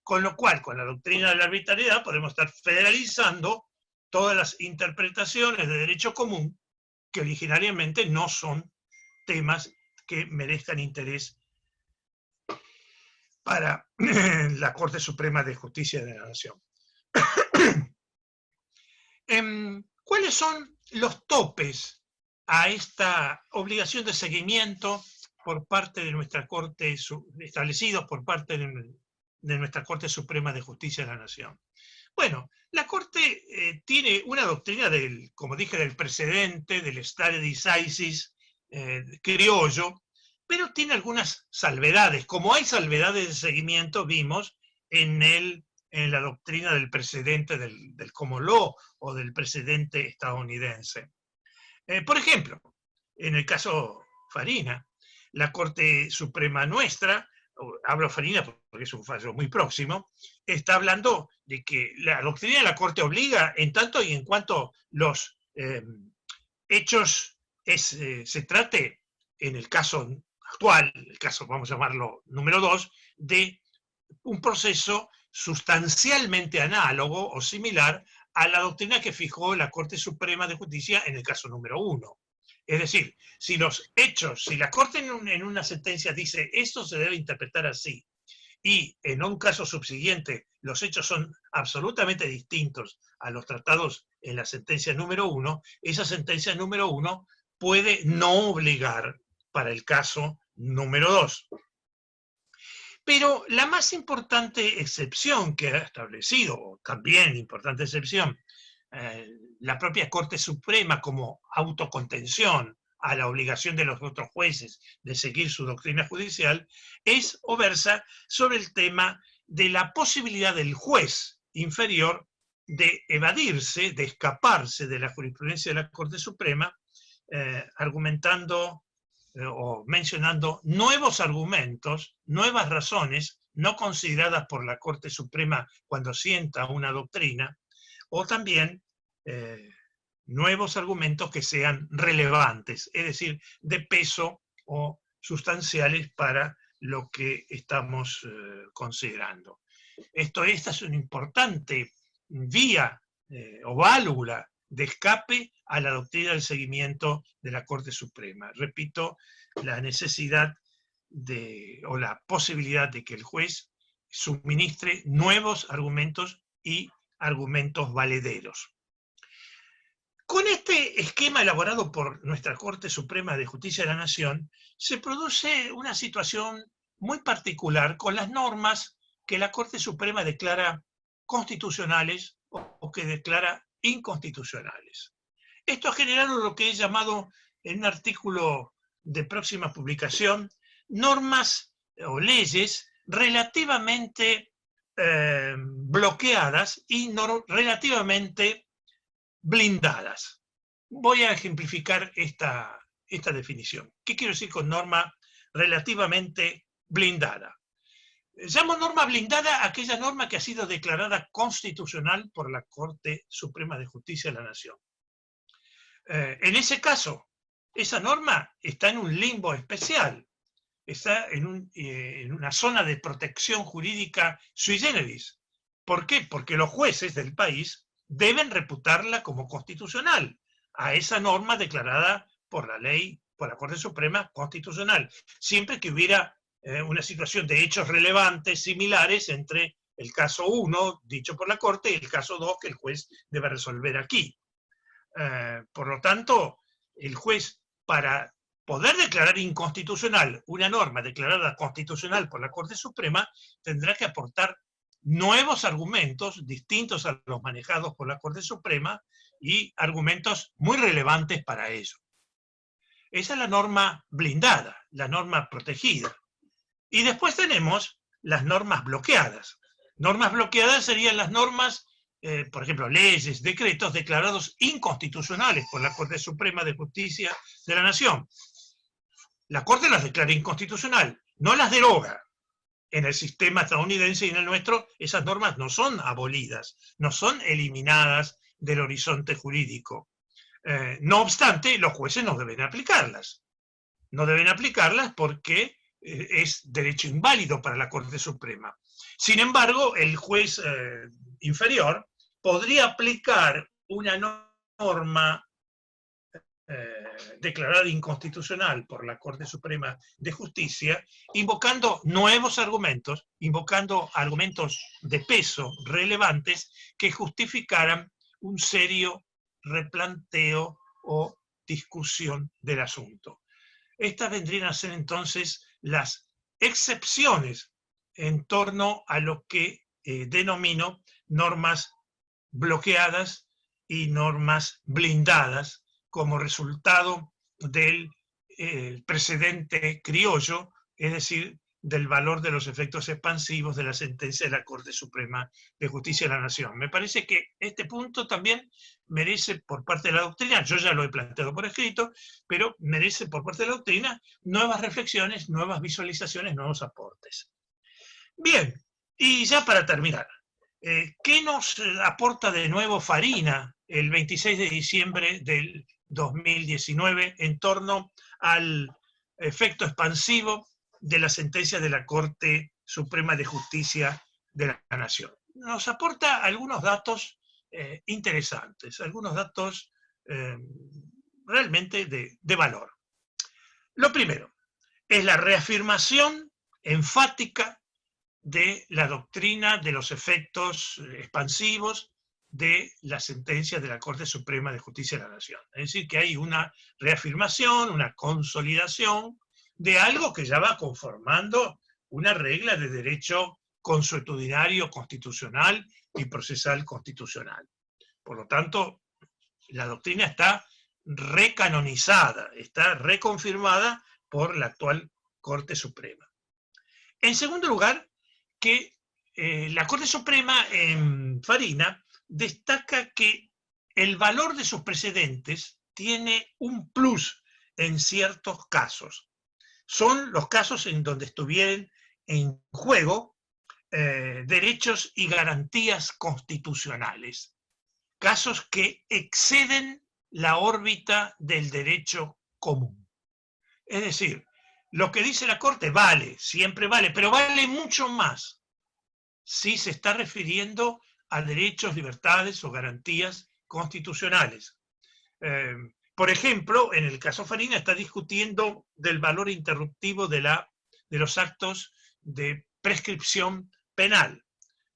Con lo cual, con la doctrina de la arbitrariedad podemos estar federalizando todas las interpretaciones de derecho común que originariamente no son temas que merezcan interés para la Corte Suprema de Justicia de la Nación. ¿Cuáles son los topes a esta obligación de seguimiento por parte de nuestra Corte, establecidos por parte de nuestra Corte Suprema de Justicia de la Nación? Bueno, la Corte tiene una doctrina como dije, del precedente, del stare decisis criollo, pero tiene algunas salvedades. Como hay salvedades de seguimiento, vimos en la doctrina del precedente del common law o del precedente estadounidense. Por ejemplo, en el caso Farina, la Corte Suprema nuestra, hablo Farina porque es un fallo muy próximo, está hablando de que la doctrina de la Corte obliga en tanto y en cuanto los hechos se trate, en el caso actual, el caso vamos a llamarlo número 2, de un proceso sustancialmente análogo o similar a la doctrina que fijó la Corte Suprema de Justicia en el caso número 1. Es decir, si los hechos, si la Corte en una sentencia dice esto se debe interpretar así, y en un caso subsiguiente los hechos son absolutamente distintos a los tratados en la sentencia número 1, esa sentencia número 1 puede no obligar para el caso número 2. Pero la más importante excepción que ha establecido, también importante excepción, la propia Corte Suprema como autocontención a la obligación de los otros jueces de seguir su doctrina judicial, es o versa sobre el tema de la posibilidad del juez inferior de evadirse, de escaparse de la jurisprudencia de la Corte Suprema, argumentando o mencionando nuevos argumentos, nuevas razones no consideradas por la Corte Suprema cuando sienta una doctrina, o también nuevos argumentos que sean relevantes, es decir, de peso o sustanciales para lo que estamos considerando. Esta es una importante vía o válvula de escape a la doctrina del seguimiento de la Corte Suprema. Repito, la necesidad o la posibilidad de que el juez suministre nuevos argumentos y argumentos valederos. Con este esquema elaborado por nuestra Corte Suprema de Justicia de la Nación, se produce una situación muy particular con las normas que la Corte Suprema declara constitucionales o que declara inconstitucionales. Esto ha generado lo que he llamado en un artículo de próxima publicación, normas o leyes relativamente bloqueadas y relativamente blindadas. Voy a ejemplificar esta definición. ¿Qué quiero decir con norma relativamente blindada? Llamo norma blindada a aquella norma que ha sido declarada constitucional por la Corte Suprema de Justicia de la Nación. En ese caso, esa norma está en un limbo especial, está en una zona de protección jurídica sui generis. ¿Por qué? Porque los jueces del país deben reputarla como constitucional a esa norma declarada por la ley, por la Corte Suprema constitucional, siempre que hubiera una situación de hechos relevantes similares entre el caso 1, dicho por la Corte, y el caso 2, que el juez debe resolver aquí. Por lo tanto, el juez, para poder declarar inconstitucional una norma declarada constitucional por la Corte Suprema, tendrá que aportar nuevos argumentos distintos a los manejados por la Corte Suprema y argumentos muy relevantes para ello. Esa es la norma blindada, la norma protegida. Y después tenemos las normas bloqueadas. Normas bloqueadas serían las normas, por ejemplo, leyes, decretos declarados inconstitucionales por la Corte Suprema de Justicia de la Nación. La Corte las declara inconstitucional, no las deroga. En el sistema estadounidense y en el nuestro, esas normas no son abolidas, no son eliminadas del horizonte jurídico. No obstante, los jueces no deben aplicarlas. No deben aplicarlas porque es derecho inválido para la Corte Suprema. Sin embargo, el juez inferior podría aplicar una norma declarada inconstitucional por la Corte Suprema de Justicia, invocando nuevos argumentos, invocando argumentos de peso relevantes que justificaran un serio replanteo o discusión del asunto. Estas vendrían a ser entonces las excepciones en torno a lo que denomino normas bloqueadas y normas blindadas como resultado del precedente criollo, es decir, del valor de los efectos expansivos de la sentencia de la Corte Suprema de Justicia de la Nación. Me parece que este punto también merece por parte de la doctrina, yo ya lo he planteado por escrito, pero merece por parte de la doctrina nuevas reflexiones, nuevas visualizaciones, nuevos aportes. Bien, y ya para terminar, ¿qué nos aporta de nuevo Farina el 26 de diciembre del 2019 en torno al efecto expansivo de la sentencia de la Corte Suprema de Justicia de la Nación? Nos aporta algunos datos interesantes, algunos datos realmente de valor. Lo primero es la reafirmación enfática de la doctrina de los efectos expansivos de la sentencia de la Corte Suprema de Justicia de la Nación. Es decir, que hay una reafirmación, una consolidación de algo que ya va conformando una regla de derecho consuetudinario constitucional y procesal constitucional. Por lo tanto, la doctrina está recanonizada, está reconfirmada por la actual Corte Suprema. En segundo lugar, que la Corte Suprema en Farina destaca que el valor de sus precedentes tiene un plus en ciertos casos. Son los casos en donde estuvieran en juego derechos y garantías constitucionales, casos que exceden la órbita del derecho común. Es decir, lo que dice la Corte vale, siempre vale, pero vale mucho más si se está refiriendo a derechos, libertades o garantías constitucionales. Por ejemplo, en el caso Farina está discutiendo del valor interruptivo de los actos de prescripción penal.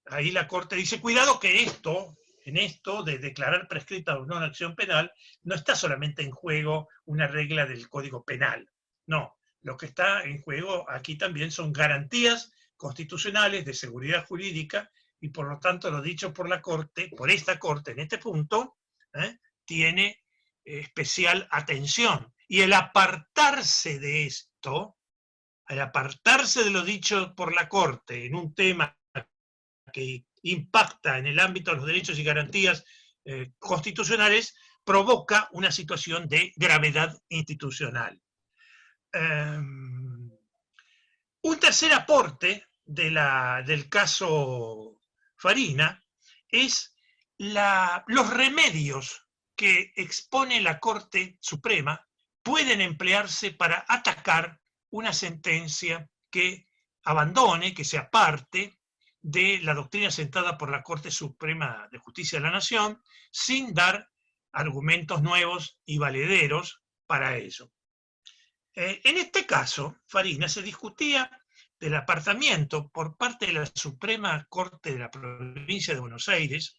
Ahí la Corte dice, cuidado que esto en esto de declarar prescrita o no una acción penal, no está solamente en juego una regla del Código Penal. No, lo que está en juego aquí también son garantías constitucionales de seguridad jurídica y por lo tanto lo dicho por la Corte, por esta Corte en este punto, tiene especial atención. Y el apartarse de esto, al apartarse de lo dicho por la Corte en un tema que impacta en el ámbito de los derechos y garantías constitucionales, provoca una situación de gravedad institucional. Un tercer aporte del caso Farina es los remedios que expone la Corte Suprema pueden emplearse para atacar una sentencia que abandone, que se aparte de la doctrina sentada por la Corte Suprema de Justicia de la Nación, sin dar argumentos nuevos y valederos para ello. En este caso, Farina, se discutía del apartamiento por parte de la Suprema Corte de la Provincia de Buenos Aires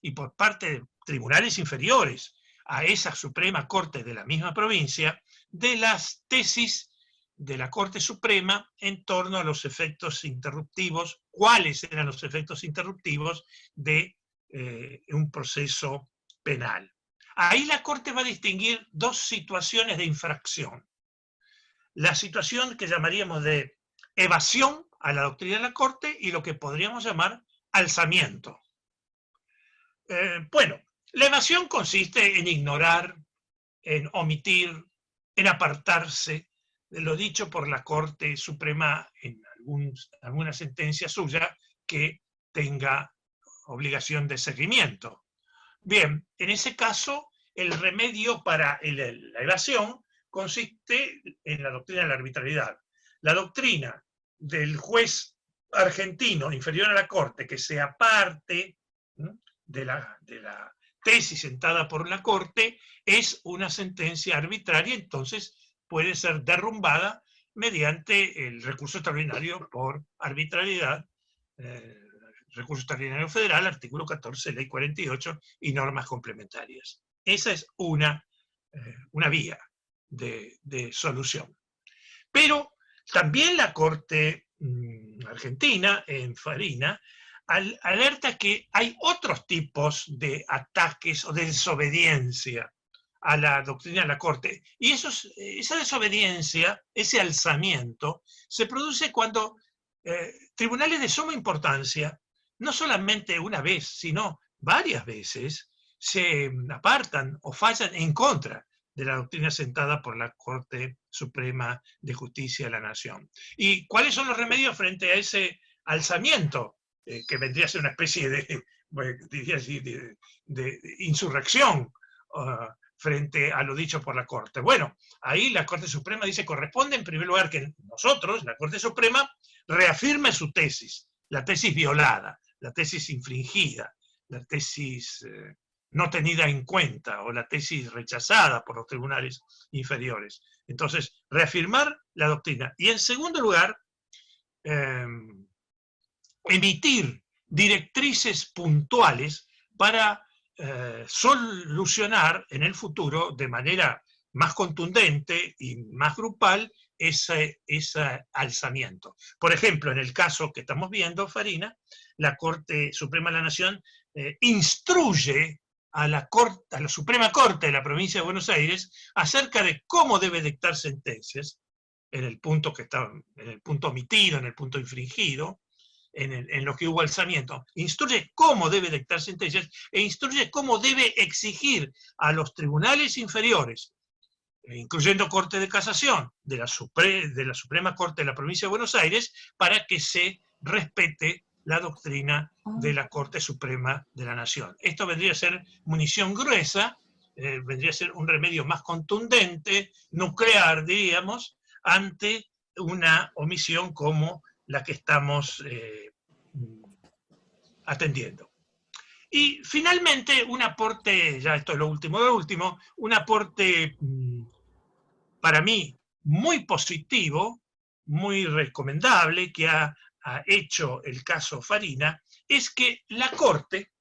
y por parte de tribunales inferiores a esa Suprema Corte de la misma provincia, de las tesis de la Corte Suprema en torno a los efectos interruptivos, cuáles eran los efectos interruptivos de un proceso penal. Ahí la Corte va a distinguir dos situaciones de infracción. La situación que llamaríamos de evasión a la doctrina de la Corte y lo que podríamos llamar alzamiento. Bueno, la evasión consiste en ignorar, en omitir, en apartarse de lo dicho por la Corte Suprema en alguna sentencia suya que tenga obligación de seguimiento. Bien, en ese caso, el remedio para la evasión consiste en la doctrina de la arbitrariedad. La doctrina del juez argentino inferior a la Corte que se aparte de la tesis sentada por la Corte es una sentencia arbitraria, entonces puede ser derrumbada mediante el recurso extraordinario por arbitrariedad, recurso extraordinario federal, artículo 14, ley 48 y normas complementarias. Esa es una vía de solución. Pero también la Corte argentina, en Farina, alerta que hay otros tipos de ataques o de desobediencia a la doctrina de la Corte. Y esa desobediencia, ese alzamiento, se produce cuando tribunales de suma importancia, no solamente una vez, sino varias veces, se apartan o fallan en contra de la doctrina sentada por la Corte Suprema de Justicia de la Nación. ¿Y cuáles son los remedios frente a ese alzamiento? Que vendría a ser una especie de insurrección frente a lo dicho por la Corte. Bueno, ahí la Corte Suprema dice, corresponde en primer lugar que nosotros, la Corte Suprema, reafirme su tesis, la tesis violada, la tesis infringida, la tesis no tenida en cuenta o la tesis rechazada por los tribunales inferiores. Entonces, reafirmar la doctrina. Y en segundo lugar, emitir directrices puntuales para solucionar en el futuro de manera más contundente y más grupal ese alzamiento. Por ejemplo, en el caso que estamos viendo, Farina, la Corte Suprema de la Nación instruye a la Suprema Corte de la Provincia de Buenos Aires acerca de cómo debe dictar sentencias, en el punto que está, en el punto omitido, en el punto infringido, en lo que hubo alzamiento. Instruye cómo debe dictar sentencias e instruye cómo debe exigir a los tribunales inferiores, incluyendo Corte de Casación, de la Suprema Corte de la Provincia de Buenos Aires, para que se respete la doctrina de la Corte Suprema de la Nación. Esto vendría a ser munición gruesa, vendría a ser un remedio más contundente, nuclear, diríamos, ante una omisión como la que estamos atendiendo. Y finalmente, un aporte, ya esto es lo último, un aporte para mí muy positivo, muy recomendable, que ha hecho el caso Farina, es que la Corte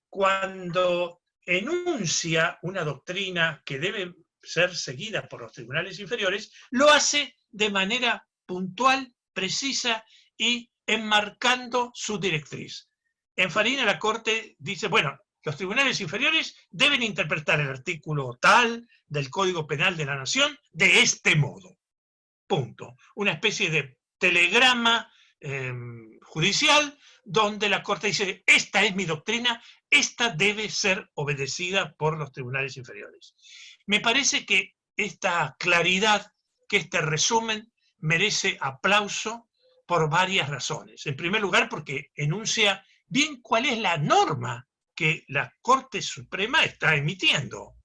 cuando enuncia una doctrina que debe ser seguida por los tribunales inferiores, lo hace de manera puntual, precisa y enmarcando su directriz. En Farina la Corte dice, bueno, los tribunales inferiores deben interpretar el artículo tal del Código Penal de la Nación de este modo. Punto. Una especie de telegrama judicial donde la Corte dice, esta es mi doctrina, esta debe ser obedecida por los tribunales inferiores. Me parece que esta claridad, que este resumen, merece aplauso por varias razones. En primer lugar, porque enuncia bien cuál es la norma que la Corte Suprema está emitiendo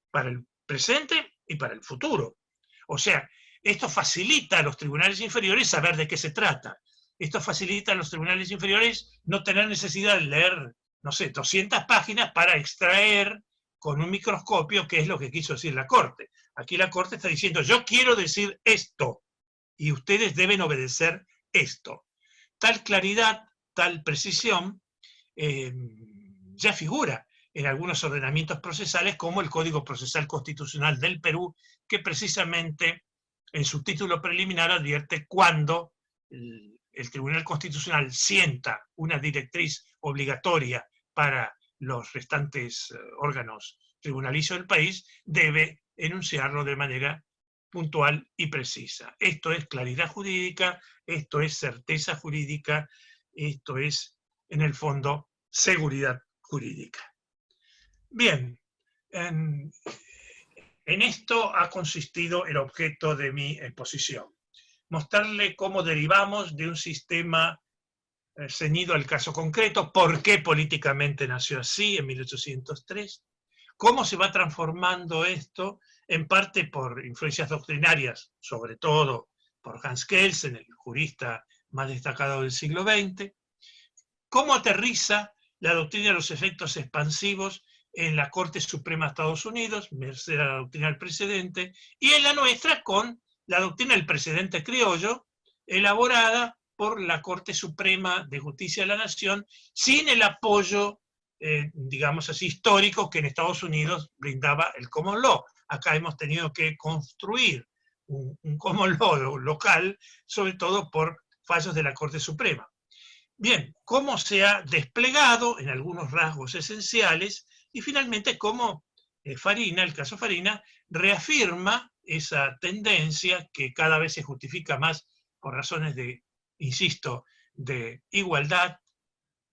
para el presente y para el futuro. O sea, esto facilita a los tribunales inferiores saber de qué se trata. Esto facilita a los tribunales inferiores no tener necesidad de leer, no sé, 200 páginas para extraer con un microscopio qué es lo que quiso decir la Corte. Aquí la Corte está diciendo, yo quiero decir esto, y ustedes deben obedecer esto. Tal claridad, tal precisión, ya figura en algunos ordenamientos procesales, como el Código Procesal Constitucional del Perú, que precisamente en su título preliminar advierte cuando el Tribunal Constitucional sienta una directriz obligatoria para los restantes órganos tribunalicios del país, debe enunciarlo de manera puntual y precisa. Esto es claridad jurídica, esto es certeza jurídica, esto es, en el fondo, seguridad jurídica. Bien, en esto ha consistido el objeto de mi exposición. Mostrarle cómo derivamos de un sistema ceñido al caso concreto, por qué políticamente nació así en 1803, cómo se va transformando esto, en parte por influencias doctrinarias, sobre todo por Hans Kelsen, el jurista más destacado del siglo XX, cómo aterriza la doctrina de los efectos expansivos en la Corte Suprema de Estados Unidos, merced a la doctrina del precedente, y en la nuestra con la doctrina del precedente criollo, elaborada por la Corte Suprema de Justicia de la Nación, sin el apoyo, digamos así, histórico que en Estados Unidos brindaba el common law. Acá hemos tenido que construir un common law local, sobre todo por fallos de la Corte Suprema. Bien, cómo se ha desplegado en algunos rasgos esenciales, y finalmente cómo Farina, el caso Farina, reafirma esa tendencia que cada vez se justifica más por razones de, insisto, de igualdad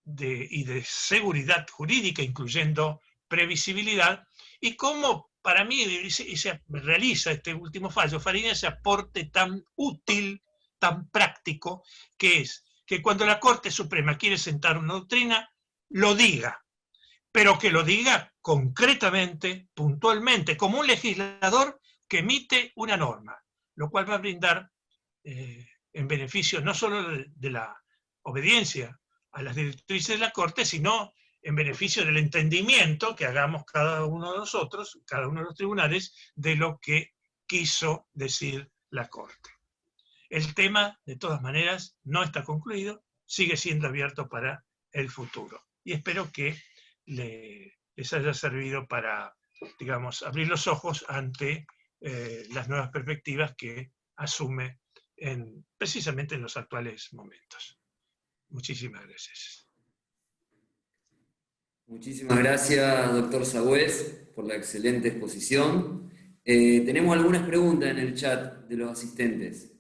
y de seguridad jurídica, incluyendo previsibilidad, y cómo para mí se realiza este último fallo, Farina, ese aporte tan útil, tan práctico, que es que cuando la Corte Suprema quiere sentar una doctrina, lo diga, pero que lo diga concretamente, puntualmente, como un legislador que emite una norma, lo cual va a brindar en beneficio no solo de la obediencia a las directrices de la Corte, sino en beneficio del entendimiento que hagamos cada uno de nosotros, cada uno de los tribunales, de lo que quiso decir la Corte. El tema, de todas maneras, no está concluido, sigue siendo abierto para el futuro. Y espero que les haya servido para, digamos, abrir los ojos ante las nuevas perspectivas que asume precisamente en los actuales momentos. Muchísimas gracias. Muchísimas gracias, doctor Sagüez, por la excelente exposición. Tenemos algunas preguntas en el chat de los asistentes.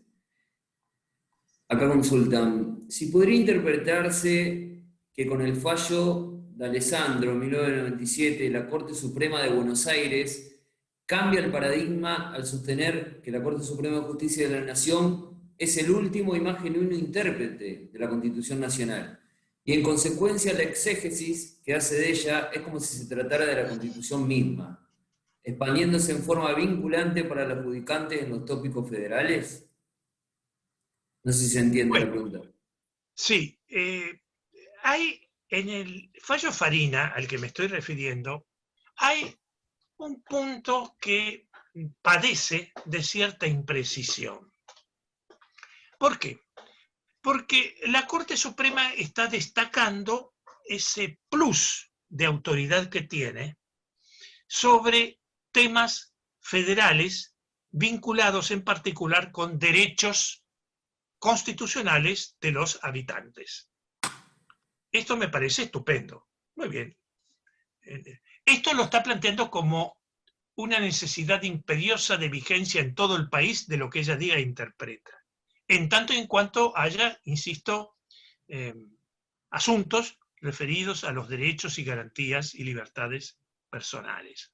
Acá consultan, si podría interpretarse que con el fallo de Alessandro en 1997, la Corte Suprema de Buenos Aires cambia el paradigma al sostener que la Corte Suprema de Justicia de la Nación es el último y más genuino intérprete de la Constitución Nacional, y en consecuencia la exégesis que hace de ella es como si se tratara de la Constitución misma, expandiéndose en forma vinculante para los adjudicantes en los tópicos federales. No sé si se entiende la pregunta. Sí, hay en el fallo Farina al que me estoy refiriendo, hay un punto que padece de cierta imprecisión. ¿Por qué? Porque la Corte Suprema está destacando ese plus de autoridad que tiene sobre temas federales vinculados en particular con derechos constitucionales de los habitantes. Esto me parece estupendo. Muy bien. Esto lo está planteando como una necesidad imperiosa de vigencia en todo el país de lo que ella diga e interpreta. En tanto y en cuanto haya, insisto, asuntos referidos a los derechos y garantías y libertades personales.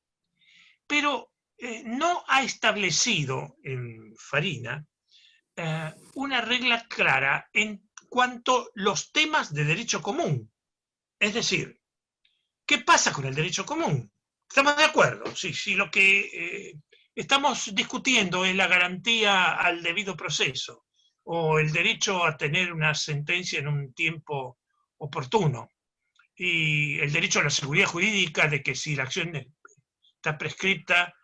Pero no ha establecido en Farina una regla clara en cuanto a los temas de derecho común. Es decir, ¿qué pasa con el derecho común? ¿Estamos de acuerdo? Si lo que estamos discutiendo es la garantía al debido proceso o el derecho a tener una sentencia en un tiempo oportuno y el derecho a la seguridad jurídica de que si la acción está prescripta,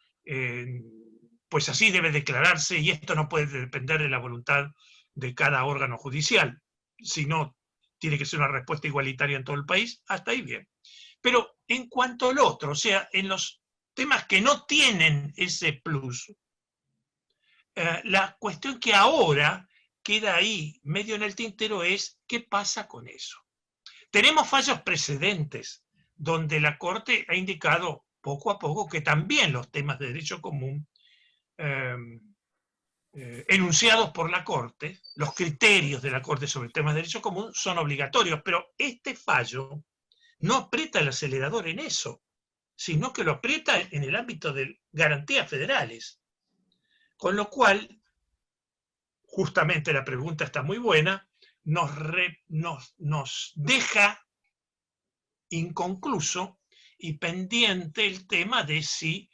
pues así debe declararse y esto no puede depender de la voluntad de cada órgano judicial, sino tiene que ser una respuesta igualitaria en todo el país, hasta ahí bien. Pero en cuanto al otro, o sea, en los temas que no tienen ese plus, la cuestión que ahora queda ahí medio en el tintero es ¿qué pasa con eso? Tenemos fallos precedentes donde la Corte ha indicado poco a poco que también los temas de derecho común enunciados por la Corte, los criterios de la Corte sobre temas de derecho común son obligatorios, pero este fallo no aprieta el acelerador en eso, sino que lo aprieta en el ámbito de garantías federales. Con lo cual, justamente la pregunta está muy buena, nos deja inconcluso y pendiente el tema de si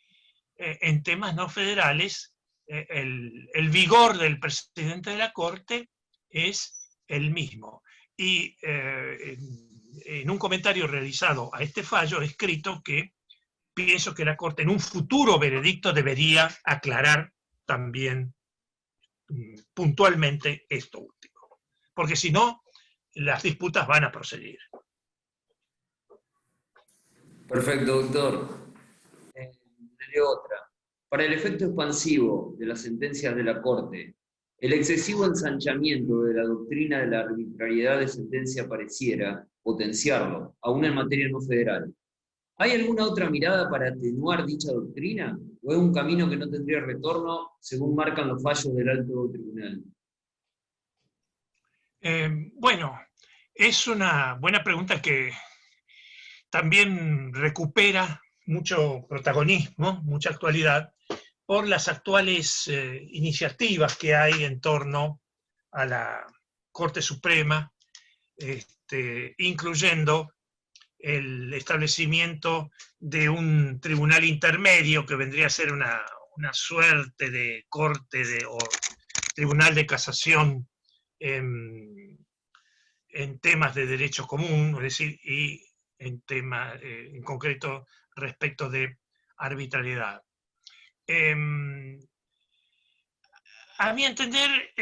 en temas no federales el vigor del presidente de la Corte es el mismo. Y en un comentario realizado a este fallo he escrito que pienso que la Corte en un futuro veredicto debería aclarar también puntualmente esto último, porque si no, las disputas van a proseguir. Perfecto, doctor. Daré otra. Para el efecto expansivo de las sentencias de la Corte, el excesivo ensanchamiento de la doctrina de la arbitrariedad de sentencia pareciera potenciarlo, aún en materia no federal. ¿Hay alguna otra mirada para atenuar dicha doctrina? ¿O es un camino que no tendría retorno según marcan los fallos del alto tribunal? Bueno, es una buena pregunta que también recupera mucho protagonismo, mucha actualidad, por las actuales iniciativas que hay en torno a la Corte Suprema, incluyendo el establecimiento de un tribunal intermedio que vendría a ser una suerte de corte o tribunal de casación en temas de derecho común, es decir, y en temas en concreto respecto de arbitrariedad. A mi entender,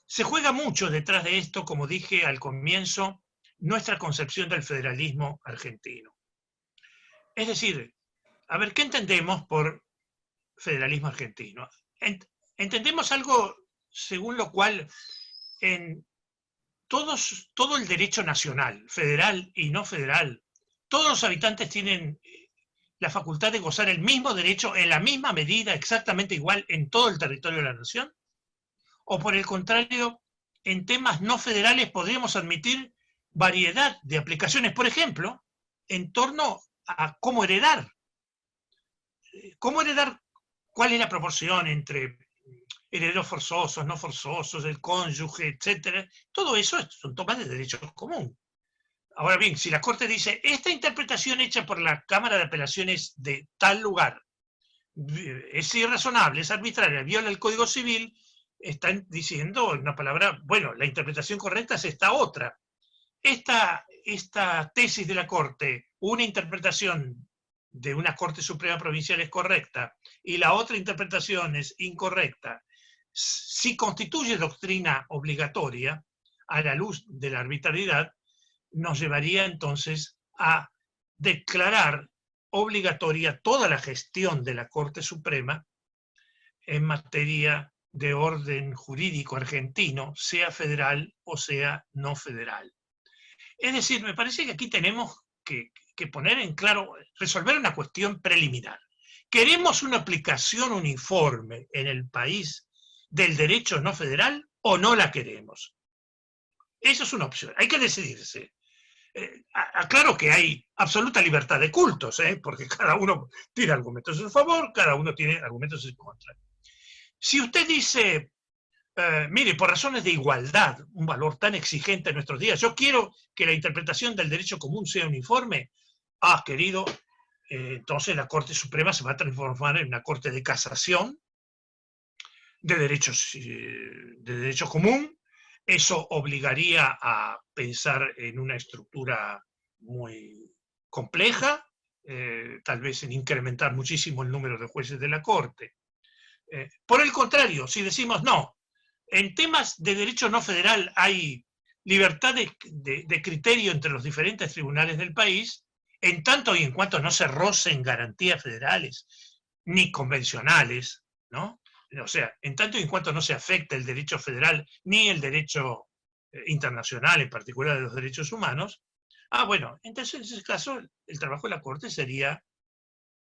se juega mucho detrás de esto, como dije al comienzo, nuestra concepción del federalismo argentino. Es decir, a ver, ¿qué entendemos por federalismo argentino? Entendemos algo según lo cual en todo el derecho nacional, federal y no federal, todos los habitantes tienen la facultad de gozar el mismo derecho en la misma medida, exactamente igual en todo el territorio de la nación, o por el contrario, en temas no federales podríamos admitir variedad de aplicaciones, por ejemplo, en torno a cómo heredar. ¿Cómo heredar? ¿Cuál es la proporción entre herederos forzosos, no forzosos, el cónyuge, etcétera? Todo eso son temas de derecho común. Ahora bien, si la Corte dice, esta interpretación hecha por la Cámara de Apelaciones de tal lugar es irrazonable, es arbitraria, viola el Código Civil, están diciendo en una palabra, bueno, la interpretación correcta es esta otra. Esta tesis de la Corte, una interpretación de una Corte Suprema Provincial es correcta y la otra interpretación es incorrecta, si constituye doctrina obligatoria a la luz de la arbitrariedad, nos llevaría entonces a declarar obligatoria toda la gestión de la Corte Suprema en materia de orden jurídico argentino, sea federal o sea no federal. Es decir, me parece que aquí tenemos que poner en claro, resolver una cuestión preliminar. ¿Queremos una aplicación uniforme en el país del derecho no federal o no la queremos? Eso es una opción, hay que decidirse. Aclaro que hay absoluta libertad de cultos, porque cada uno tiene argumentos a su favor, cada uno tiene argumentos en contra. Si usted dice, mire, por razones de igualdad, un valor tan exigente en nuestros días, yo quiero que la interpretación del derecho común sea uniforme, querido, entonces la Corte Suprema se va a transformar en una Corte de Casación de derecho común. Eso obligaría a pensar en una estructura muy compleja, tal vez en incrementar muchísimo el número de jueces de la Corte. Por el contrario, si decimos no, en temas de derecho no federal hay libertad de criterio entre los diferentes tribunales del país, en tanto y en cuanto no se rocen garantías federales ni convencionales, ¿no? O sea, en tanto y en cuanto no se afecta el derecho federal ni el derecho internacional, en particular de los derechos humanos, bueno, entonces en ese caso el trabajo de la Corte sería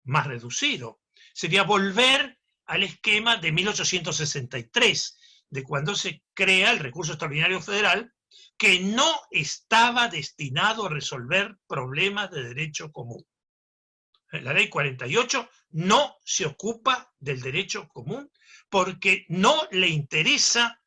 más reducido. Sería volver al esquema de 1863, de cuando se crea el recurso extraordinario federal, que no estaba destinado a resolver problemas de derecho común. La ley 48 no se ocupa del derecho común porque no le interesa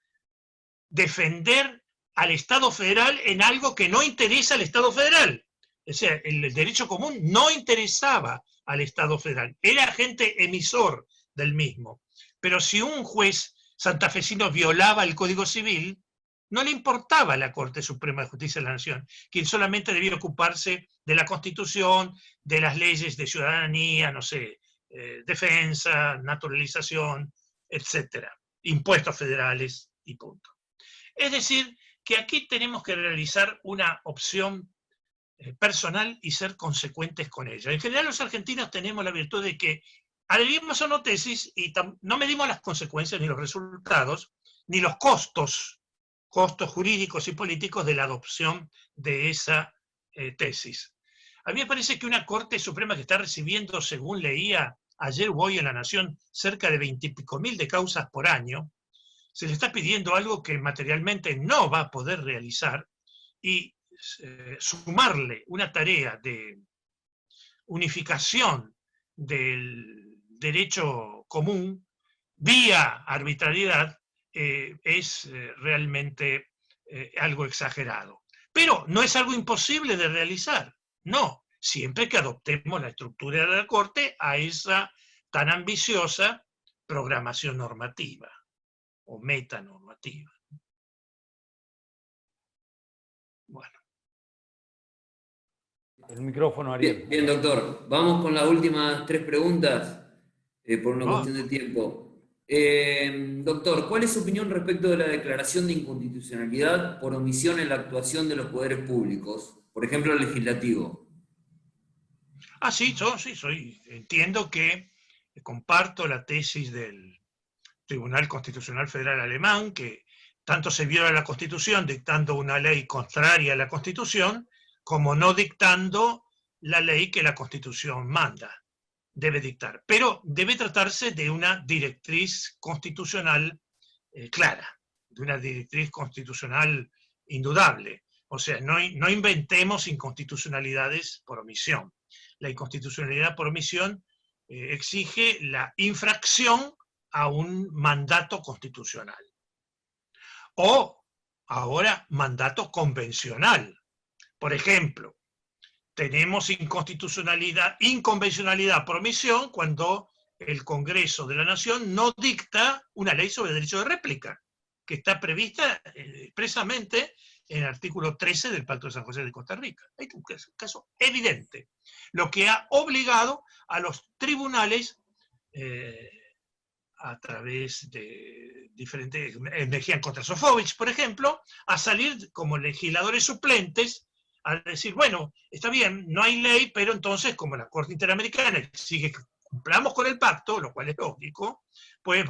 defender al Estado federal en algo que no interesa al Estado federal. O sea, el derecho común no interesaba al Estado federal, era agente emisor del mismo. Pero si un juez santafesino violaba el Código Civil, no le importaba a la Corte Suprema de Justicia de la Nación, quien solamente debía ocuparse de la Constitución, de las leyes de ciudadanía, no sé, defensa, naturalización, etcétera, impuestos federales y punto. Es decir, que aquí tenemos que realizar una opción personal y ser consecuentes con ella. En general los argentinos tenemos la virtud de que adherimos a una tesis y no medimos las consecuencias ni los resultados, ni los costos jurídicos y políticos de la adopción de esa tesis. A mí me parece que una Corte Suprema que está recibiendo, según leía ayer o hoy en La Nación, cerca de 20 y pico mil de causas por año, se le está pidiendo algo que materialmente no va a poder realizar y sumarle una tarea de unificación del derecho común vía arbitrariedad es realmente algo exagerado. Pero no es algo imposible de realizar, no, siempre que adoptemos la estructura de la Corte a esa tan ambiciosa programación normativa o metanormativa. Bueno. El micrófono, Ariel. Bien, doctor. Vamos con las últimas 3 preguntas por una cuestión de tiempo. Doctor, ¿cuál es su opinión respecto de la declaración de inconstitucionalidad por omisión en la actuación de los poderes públicos, por ejemplo, el legislativo? Sí, entiendo que comparto la tesis del Tribunal Constitucional Federal Alemán, que tanto se viola la Constitución dictando una ley contraria a la Constitución, como no dictando la ley que la Constitución manda, debe dictar. Pero debe tratarse de una directriz constitucional clara, de una directriz constitucional indudable. O sea, no inventemos inconstitucionalidades por omisión. La inconstitucionalidad por omisión exige la infracción a un mandato constitucional. O, ahora, mandato convencional. Por ejemplo, tenemos inconvencionalidad por omisión cuando el Congreso de la Nación no dicta una ley sobre derecho de réplica, que está prevista expresamente en el artículo 13 del Pacto de San José de Costa Rica. Hay un caso evidente, lo que ha obligado a los tribunales a través de diferentes, Mejía contra Sofovich, por ejemplo, a salir como legisladores suplentes a decir, bueno, está bien, no hay ley, pero entonces, como la Corte Interamericana exige que cumplamos con el pacto, lo cual es lógico, pues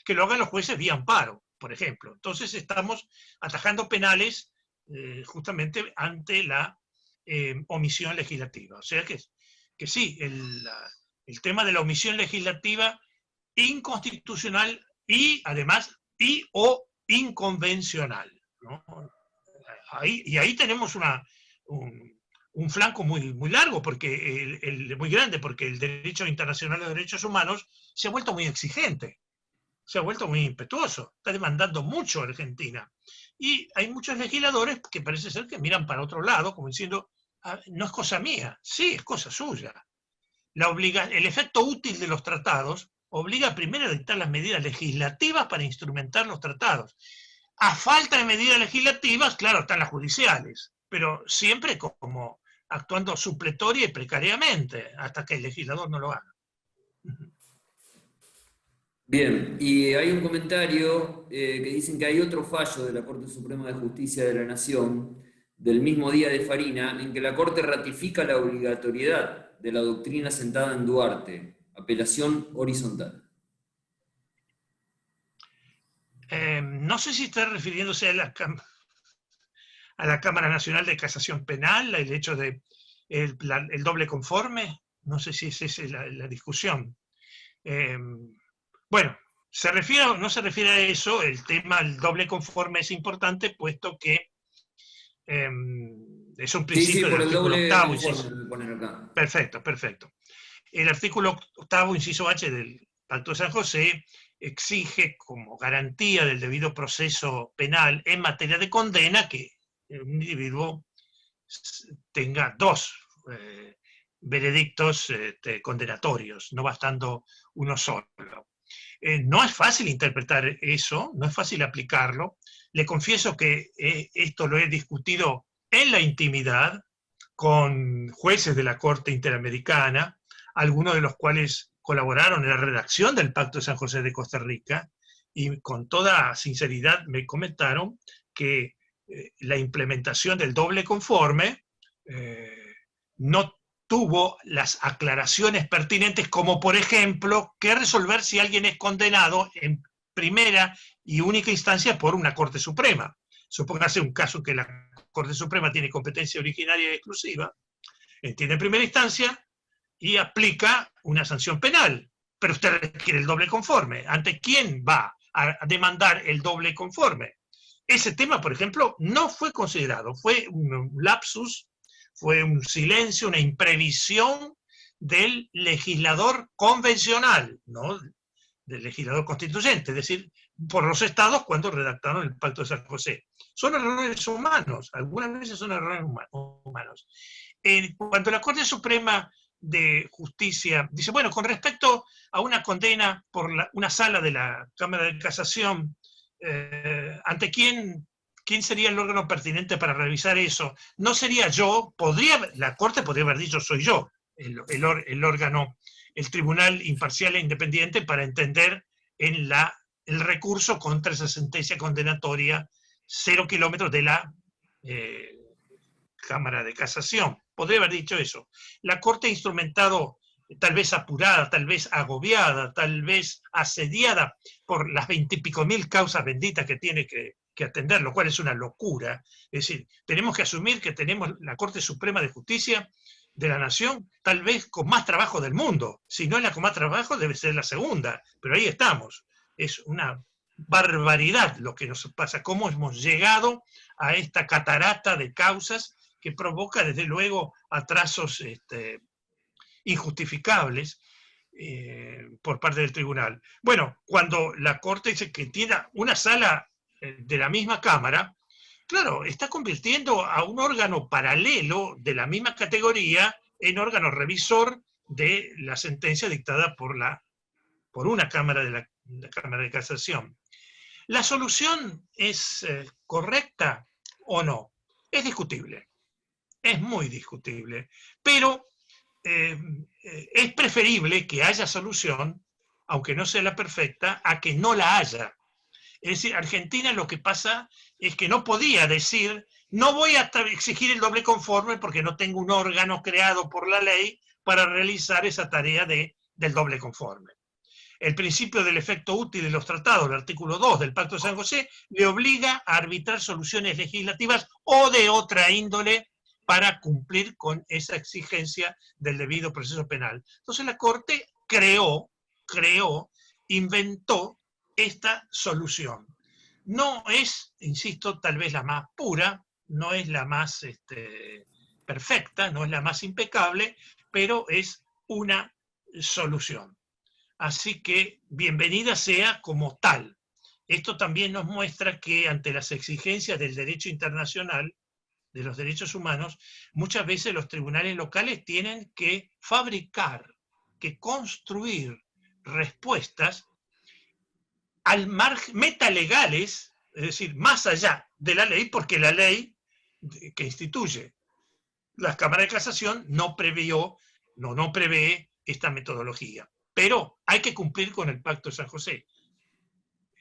que lo hagan los jueces vía amparo, por ejemplo. Entonces estamos atajando penales justamente ante la omisión legislativa. O sea que sí, el tema de la omisión legislativa inconstitucional y además o inconvencional, ¿no? Y ahí tenemos un flanco muy, muy largo, muy grande, porque el derecho internacional de derechos humanos se ha vuelto muy exigente, se ha vuelto muy impetuoso, está demandando mucho a Argentina. Y hay muchos legisladores que parece ser que miran para otro lado, como diciendo, no es cosa mía, sí, es cosa suya. El efecto útil de los tratados obliga primero a dictar las medidas legislativas para instrumentar los tratados. A falta de medidas legislativas, claro, están las judiciales, pero siempre como actuando supletoria y precariamente, hasta que el legislador no lo haga. Bien, y hay un comentario que dicen que hay otro fallo de la Corte Suprema de Justicia de la Nación del mismo día de Farina, en que la Corte ratifica la obligatoriedad de la doctrina sentada en Duarte, apelación horizontal. No sé si está refiriéndose a la Cámara Nacional de Casación Penal, el hecho de el doble conforme, no sé si esa es la discusión. Bueno, ¿se refiere o no se refiere a eso? El tema del doble conforme es importante, puesto que es un principio Sí, del por el artículo doble 8º, conforme me ponen acá. Perfecto, perfecto. El artículo 8º, inciso H del Pacto de San José, exige como garantía del debido proceso penal en materia de condena que un individuo tenga dos veredictos condenatorios, no bastando uno solo. No es fácil interpretar eso, no es fácil aplicarlo. Le confieso que esto lo he discutido en la intimidad con jueces de la Corte Interamericana, algunos de los cuales colaboraron en la redacción del Pacto de San José de Costa Rica, y con toda sinceridad me comentaron que la implementación del doble conforme no tuvo las aclaraciones pertinentes, como por ejemplo, qué resolver si alguien es condenado en primera y única instancia por una Corte Suprema. Supóngase un caso en que la Corte Suprema tiene competencia originaria y exclusiva, entiende en primera instancia y aplica una sanción penal, pero usted requiere el doble conforme. ¿Ante quién va a demandar el doble conforme? Ese tema, por ejemplo, no fue considerado, fue un lapsus, fue un silencio, una imprevisión del legislador convencional, ¿no? Del legislador constituyente, es decir, por los estados cuando redactaron el Pacto de San José. Son errores humanos, algunas veces son errores humanos. Cuando la Corte Suprema de Justicia dice, bueno, con respecto a una condena por una sala de la Cámara de Casación, ¿ante quién sería el órgano pertinente para revisar eso? No sería yo, la Corte podría haber dicho, soy yo, el órgano, el tribunal imparcial e independiente para entender en el recurso contra esa sentencia condenatoria 0 kilómetros de la Cámara de Casación. Podría haber dicho eso. La Corte ha instrumentado, tal vez apurada, tal vez agobiada, tal vez asediada por las 20 y pico mil causas benditas que tiene que atender, lo cual es una locura. Es decir, tenemos que asumir que tenemos la Corte Suprema de Justicia de la Nación, tal vez con más trabajo del mundo. Si no es la con más trabajo, debe ser la segunda, pero ahí estamos. Es una barbaridad lo que nos pasa, cómo hemos llegado a esta catarata de causas que provoca, desde luego, atrasos injustificables por parte del tribunal. Bueno, cuando la Corte dice que tiene una sala de la misma Cámara, claro, está convirtiendo a un órgano paralelo de la misma categoría en órgano revisor de la sentencia dictada por una Cámara de la Cámara de Casación. ¿La solución es correcta o no? Es discutible, es muy discutible, pero es preferible que haya solución, aunque no sea la perfecta, a que no la haya. Es decir, Argentina lo que pasa es que no podía decir, no voy a exigir el doble conforme porque no tengo un órgano creado por la ley para realizar esa tarea del doble conforme. El principio del efecto útil de los tratados, el artículo 2 del Pacto de San José, le obliga a arbitrar soluciones legislativas o de otra índole para cumplir con esa exigencia del debido proceso penal. Entonces la Corte inventó esta solución. No es, insisto, tal vez la más pura, no es la más perfecta, no es la más impecable, pero es una solución. Así que bienvenida sea como tal. Esto también nos muestra que ante las exigencias del derecho internacional, de los derechos humanos, muchas veces los tribunales locales tienen que fabricar, que construir respuestas al margen, metalegales, es decir, más allá de la ley, porque la ley que instituye las cámaras de casación no prevé esta metodología. Pero hay que cumplir con el Pacto de San José.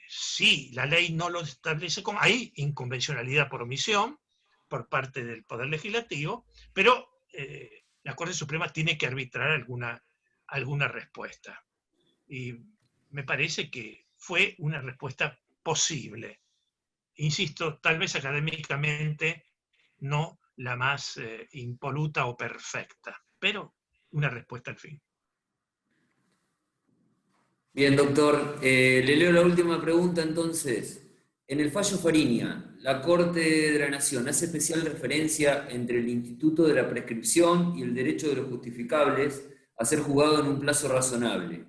Si la ley no lo establece, hay inconvencionalidad por omisión por parte del Poder Legislativo, pero la Corte Suprema tiene que arbitrar alguna respuesta. Y me parece que fue una respuesta posible. Insisto, tal vez académicamente no la más impoluta o perfecta, pero una respuesta al fin. Bien, doctor. Le leo la última pregunta entonces. En el fallo Fariña, la Corte de la Nación hace especial referencia entre el instituto de la prescripción y el derecho de los justificables a ser juzgado en un plazo razonable.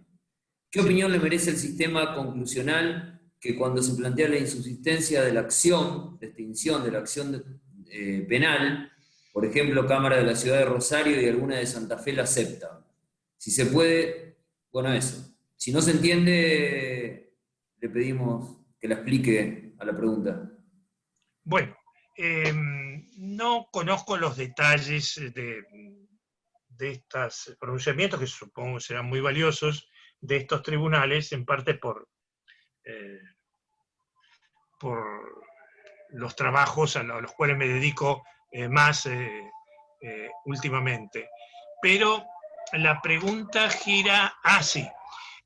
¿Qué opinión le merece el sistema conclusional que cuando se plantea la insubsistencia de la acción, de extinción de la acción penal, por ejemplo, Cámara de la Ciudad de Rosario y alguna de Santa Fe la acepta? Si se puede, bueno, eso. Si no se entiende, le pedimos que la explique a la pregunta. Bueno, no conozco los detalles de estos pronunciamientos, que supongo serán muy valiosos, de estos tribunales, en parte por los trabajos a los cuales me dedico más últimamente. Pero la pregunta gira así.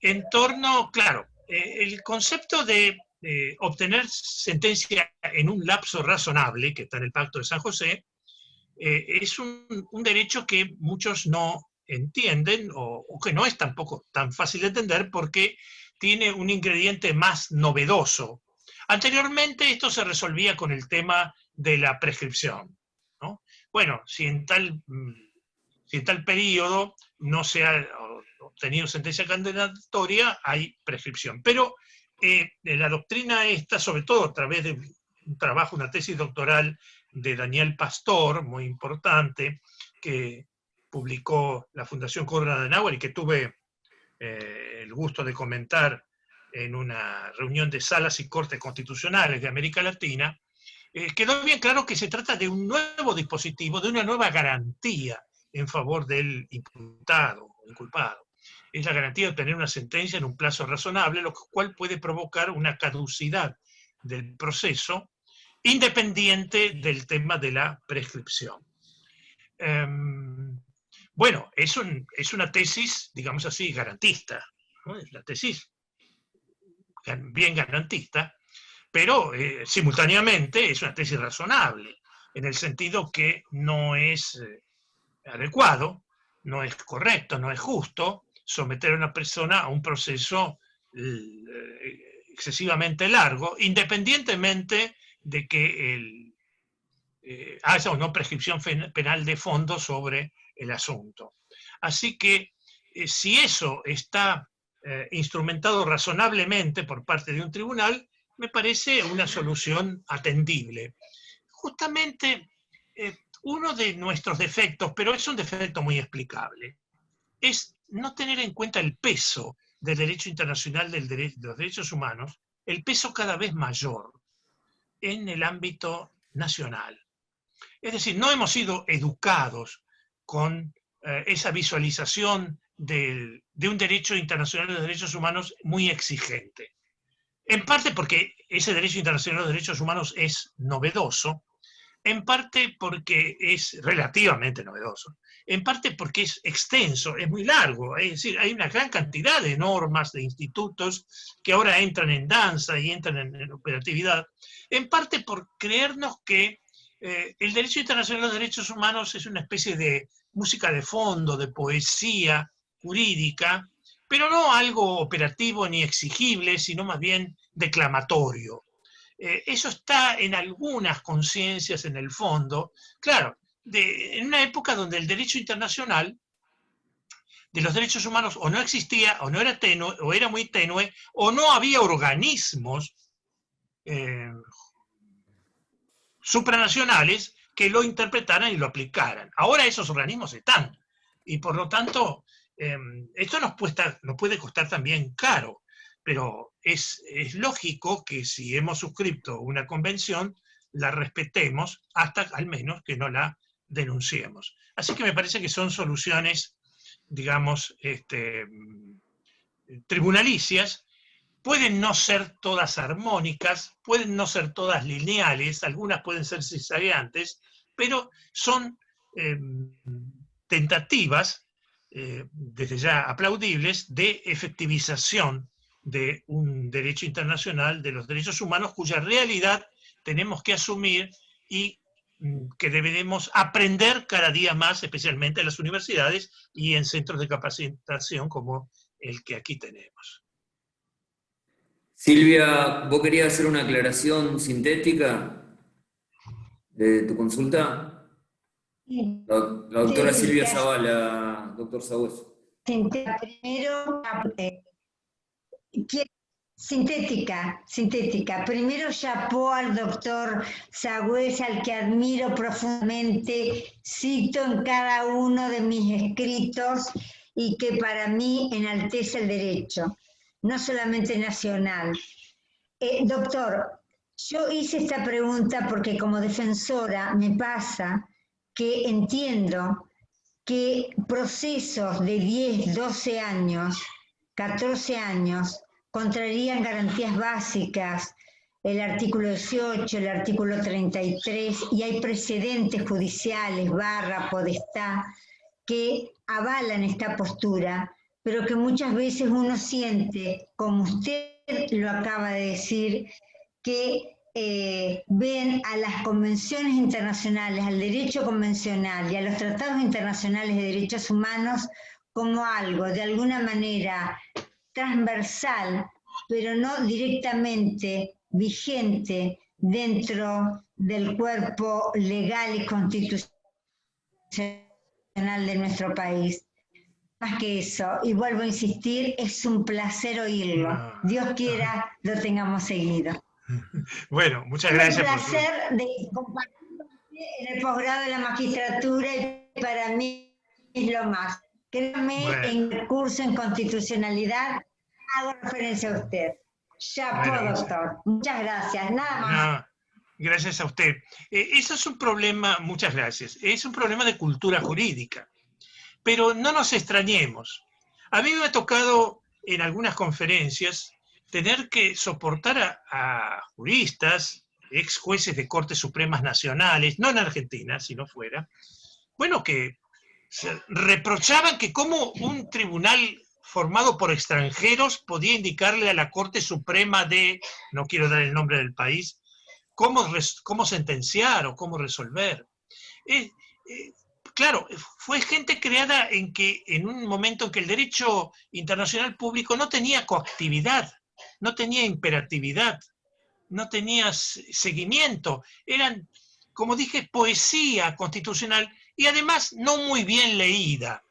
En torno, claro, el concepto de obtener sentencia en un lapso razonable, que está en el Pacto de San José, es un derecho que muchos no entienden, o que no es tampoco tan fácil de entender, porque tiene un ingrediente más novedoso. Anteriormente esto se resolvía con el tema de la prescripción, ¿no? Bueno, si en tal periodo no se ha obtenido sentencia condenatoria, hay prescripción. Pero la doctrina esta, sobre todo a través de un trabajo, una tesis doctoral de Daniel Pastor, muy importante, que publicó la Fundación Konrad Adenauer y que tuve el gusto de comentar en una reunión de salas y cortes constitucionales de América Latina, quedó bien claro que se trata de un nuevo dispositivo, de una nueva garantía en favor del imputado o inculpado. Es la garantía de obtener una sentencia en un plazo razonable, lo cual puede provocar una caducidad del proceso independiente del tema de la prescripción. Bueno, es una tesis, digamos así, garantista, ¿no? Es la tesis bien garantista, pero simultáneamente es una tesis razonable, en el sentido que no es adecuado, no es correcto, no es justo someter a una persona a un proceso excesivamente largo, independientemente de que haya o no prescripción penal de fondo sobre el asunto. Así que si eso está instrumentado razonablemente por parte de un tribunal, me parece una solución atendible. Justamente uno de nuestros defectos, pero es un defecto muy explicable, es no tener en cuenta el peso del derecho internacional de los derechos humanos, el peso cada vez mayor en el ámbito nacional. Es decir, no hemos sido educados con esa visualización de un derecho internacional de los derechos humanos muy exigente. En parte porque ese derecho internacional de los derechos humanos es novedoso, en parte porque es relativamente novedoso, en parte porque es extenso, es muy largo, es decir, hay una gran cantidad de normas, de institutos que ahora entran en danza y entran en operatividad, en parte por creernos que el derecho internacional de los derechos humanos es una especie de música de fondo, de poesía jurídica, pero no algo operativo ni exigible, sino más bien declamatorio. Eso está en algunas conciencias en el fondo, claro, en una época donde el derecho internacional de los derechos humanos o no existía, o no era tenue, o era muy tenue, o no había organismos supranacionales que lo interpretaran y lo aplicaran. Ahora esos organismos están, y por lo tanto, esto nos puede costar también caro, pero es lógico que si hemos suscrito una convención, la respetemos hasta al menos que no la denunciemos. Así que me parece que son soluciones, digamos, tribunalicias. Pueden no ser todas armónicas, pueden no ser todas lineales, algunas pueden ser zigzagueantes, pero son tentativas, desde ya aplaudibles, de efectivización de un derecho internacional de los derechos humanos cuya realidad tenemos que asumir y que deberemos aprender cada día más, especialmente en las universidades y en centros de capacitación como el que aquí tenemos. Silvia, ¿vos querías hacer una aclaración sintética de tu consulta? Sí. La doctora Silvia Zavala, doctor Sagüez. Primero, sintética. Primero, chapó al doctor Sagüez, al que admiro profundamente, cito en cada uno de mis escritos y que para mí enaltece el derecho, no solamente nacional. Doctor, yo hice esta pregunta porque como defensora me pasa que entiendo que procesos de 10, 12 años, 14 años, contrarían garantías básicas, el artículo 18, el artículo 33, y hay precedentes judiciales, Podestá, que avalan esta postura, pero que muchas veces uno siente, como usted lo acaba de decir, que ven a las convenciones internacionales, al derecho convencional y a los tratados internacionales de derechos humanos como algo de alguna manera transversal, pero no directamente vigente dentro del cuerpo legal y constitucional de nuestro país. Más que eso, y vuelvo a insistir, es un placer oírlo. Dios quiera lo tengamos seguido. Bueno, muchas gracias. Es un placer de compartir en el posgrado de la magistratura y para mí es lo más. Créame, en el curso en constitucionalidad hago referencia a usted. Chapo, doctor. Muchas gracias. Nada más. No, gracias a usted. Eso es un problema, muchas gracias, es un problema de cultura jurídica. Pero no nos extrañemos. A mí me ha tocado en algunas conferencias tener que soportar a juristas, ex jueces de Cortes Supremas Nacionales, no en Argentina, sino fuera, bueno, que se reprochaban que como un tribunal formado por extranjeros podía indicarle a la Corte Suprema de, no quiero dar el nombre del país, cómo sentenciar o cómo resolver. Claro, fue gente creada en un momento en que el derecho internacional público no tenía coactividad, no tenía imperatividad, no tenía seguimiento. Eran, como dije, poesía constitucional y además no muy bien leída.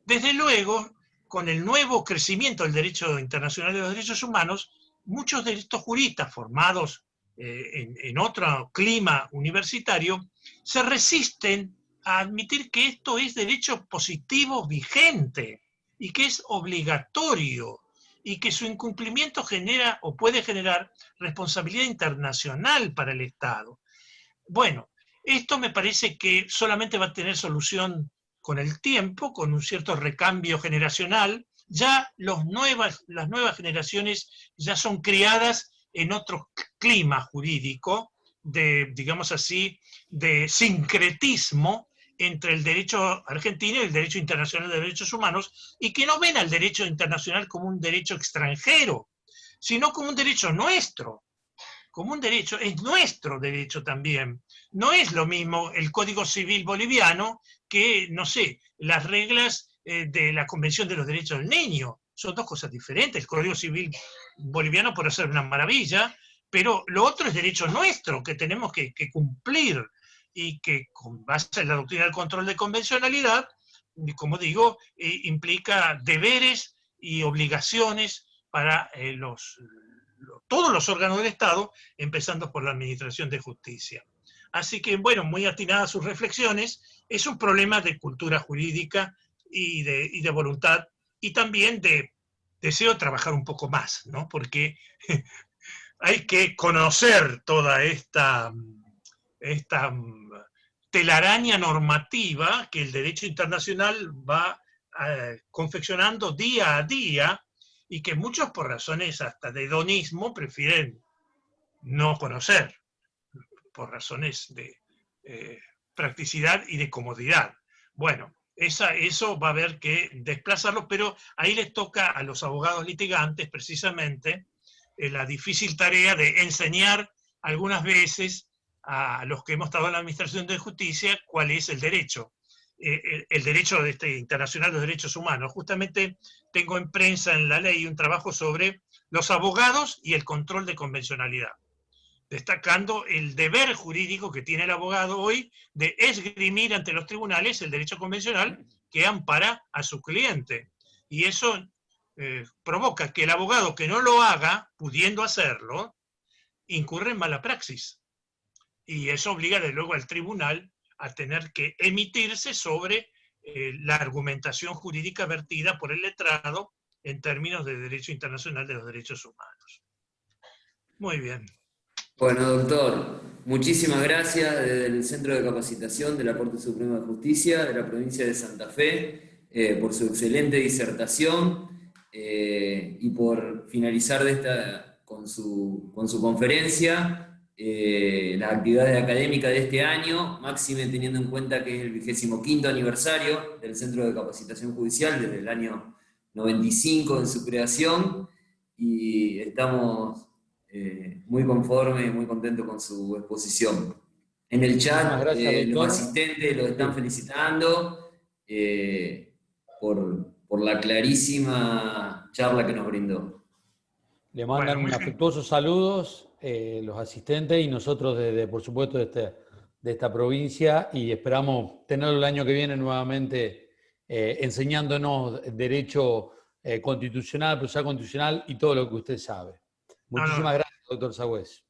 Desde luego, con el nuevo crecimiento del derecho internacional de los derechos humanos, muchos de estos juristas formados en otro clima universitario se resisten a admitir que esto es derecho positivo vigente y que es obligatorio y que su incumplimiento genera o puede generar responsabilidad internacional para el Estado. Bueno, esto me parece que solamente va a tener solución con el tiempo, con un cierto recambio generacional, ya las nuevas generaciones ya son criadas en otro clima jurídico, de, digamos así, de sincretismo entre el derecho argentino y el derecho internacional de derechos humanos, y que no ven al derecho internacional como un derecho extranjero, sino como un derecho nuestro, como un derecho, es nuestro derecho también. No es lo mismo el Código Civil boliviano que, no sé, las reglas de la Convención de los Derechos del Niño. Son dos cosas diferentes. El Código Civil boliviano puede ser una maravilla, pero lo otro es derecho nuestro, que tenemos que cumplir, y que con base en la doctrina del control de convencionalidad, como digo, implica deberes y obligaciones para todos los órganos del Estado, empezando por la Administración de Justicia. Así que, bueno, muy atinadas sus reflexiones, es un problema de cultura jurídica y de voluntad, y también de deseo trabajar un poco más, ¿no? Porque hay que conocer toda esta telaraña normativa que el derecho internacional va confeccionando día a día, y que muchos, por razones hasta de hedonismo, prefieren no conocer, por razones de practicidad y de comodidad. Bueno, eso va a haber que desplazarlo, pero ahí les toca a los abogados litigantes precisamente la difícil tarea de enseñar algunas veces a los que hemos estado en la Administración de Justicia cuál es el derecho. El derecho internacional de los derechos humanos. Justamente tengo en prensa, en la ley, un trabajo sobre los abogados y el control de convencionalidad, destacando el deber jurídico que tiene el abogado hoy de esgrimir ante los tribunales el derecho convencional que ampara a su cliente. Y eso provoca que el abogado que no lo haga, pudiendo hacerlo, incurre en mala praxis. Y eso obliga, de luego, al tribunal a tener que emitirse sobre la argumentación jurídica vertida por el letrado en términos de derecho internacional de los derechos humanos. Muy bien. Bueno, doctor, muchísimas gracias desde el Centro de Capacitación de la Corte Suprema de Justicia de la provincia de Santa Fe por su excelente disertación y por finalizar con su conferencia las actividades académicas de este año, máxime teniendo en cuenta que es el 25º aniversario del Centro de Capacitación Judicial desde el año 95 de su creación, y estamos muy conformes y muy contentos con su exposición. En el chat gracias, los asistentes lo están felicitando por la clarísima charla que nos brindó. Le mandan afectuosos saludos los asistentes y nosotros, por supuesto, de esta provincia, y esperamos tenerlo el año que viene nuevamente enseñándonos derecho constitucional, procesal constitucional y todo lo que usted sabe. Muchísimas gracias, doctor Sagüez.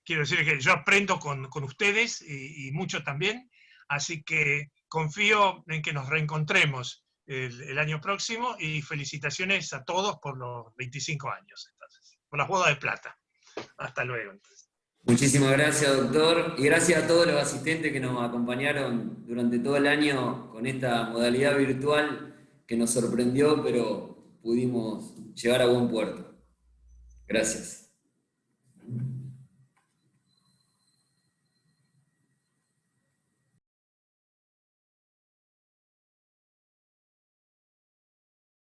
Quiero decir que yo aprendo con ustedes y mucho también, así que confío en que nos reencontremos el año próximo, y felicitaciones a todos por los 25 años, entonces, por la boda de plata. Hasta luego. Entonces. Muchísimas gracias, doctor, y gracias a todos los asistentes que nos acompañaron durante todo el año con esta modalidad virtual que nos sorprendió, pero pudimos llegar a buen puerto. Gracias.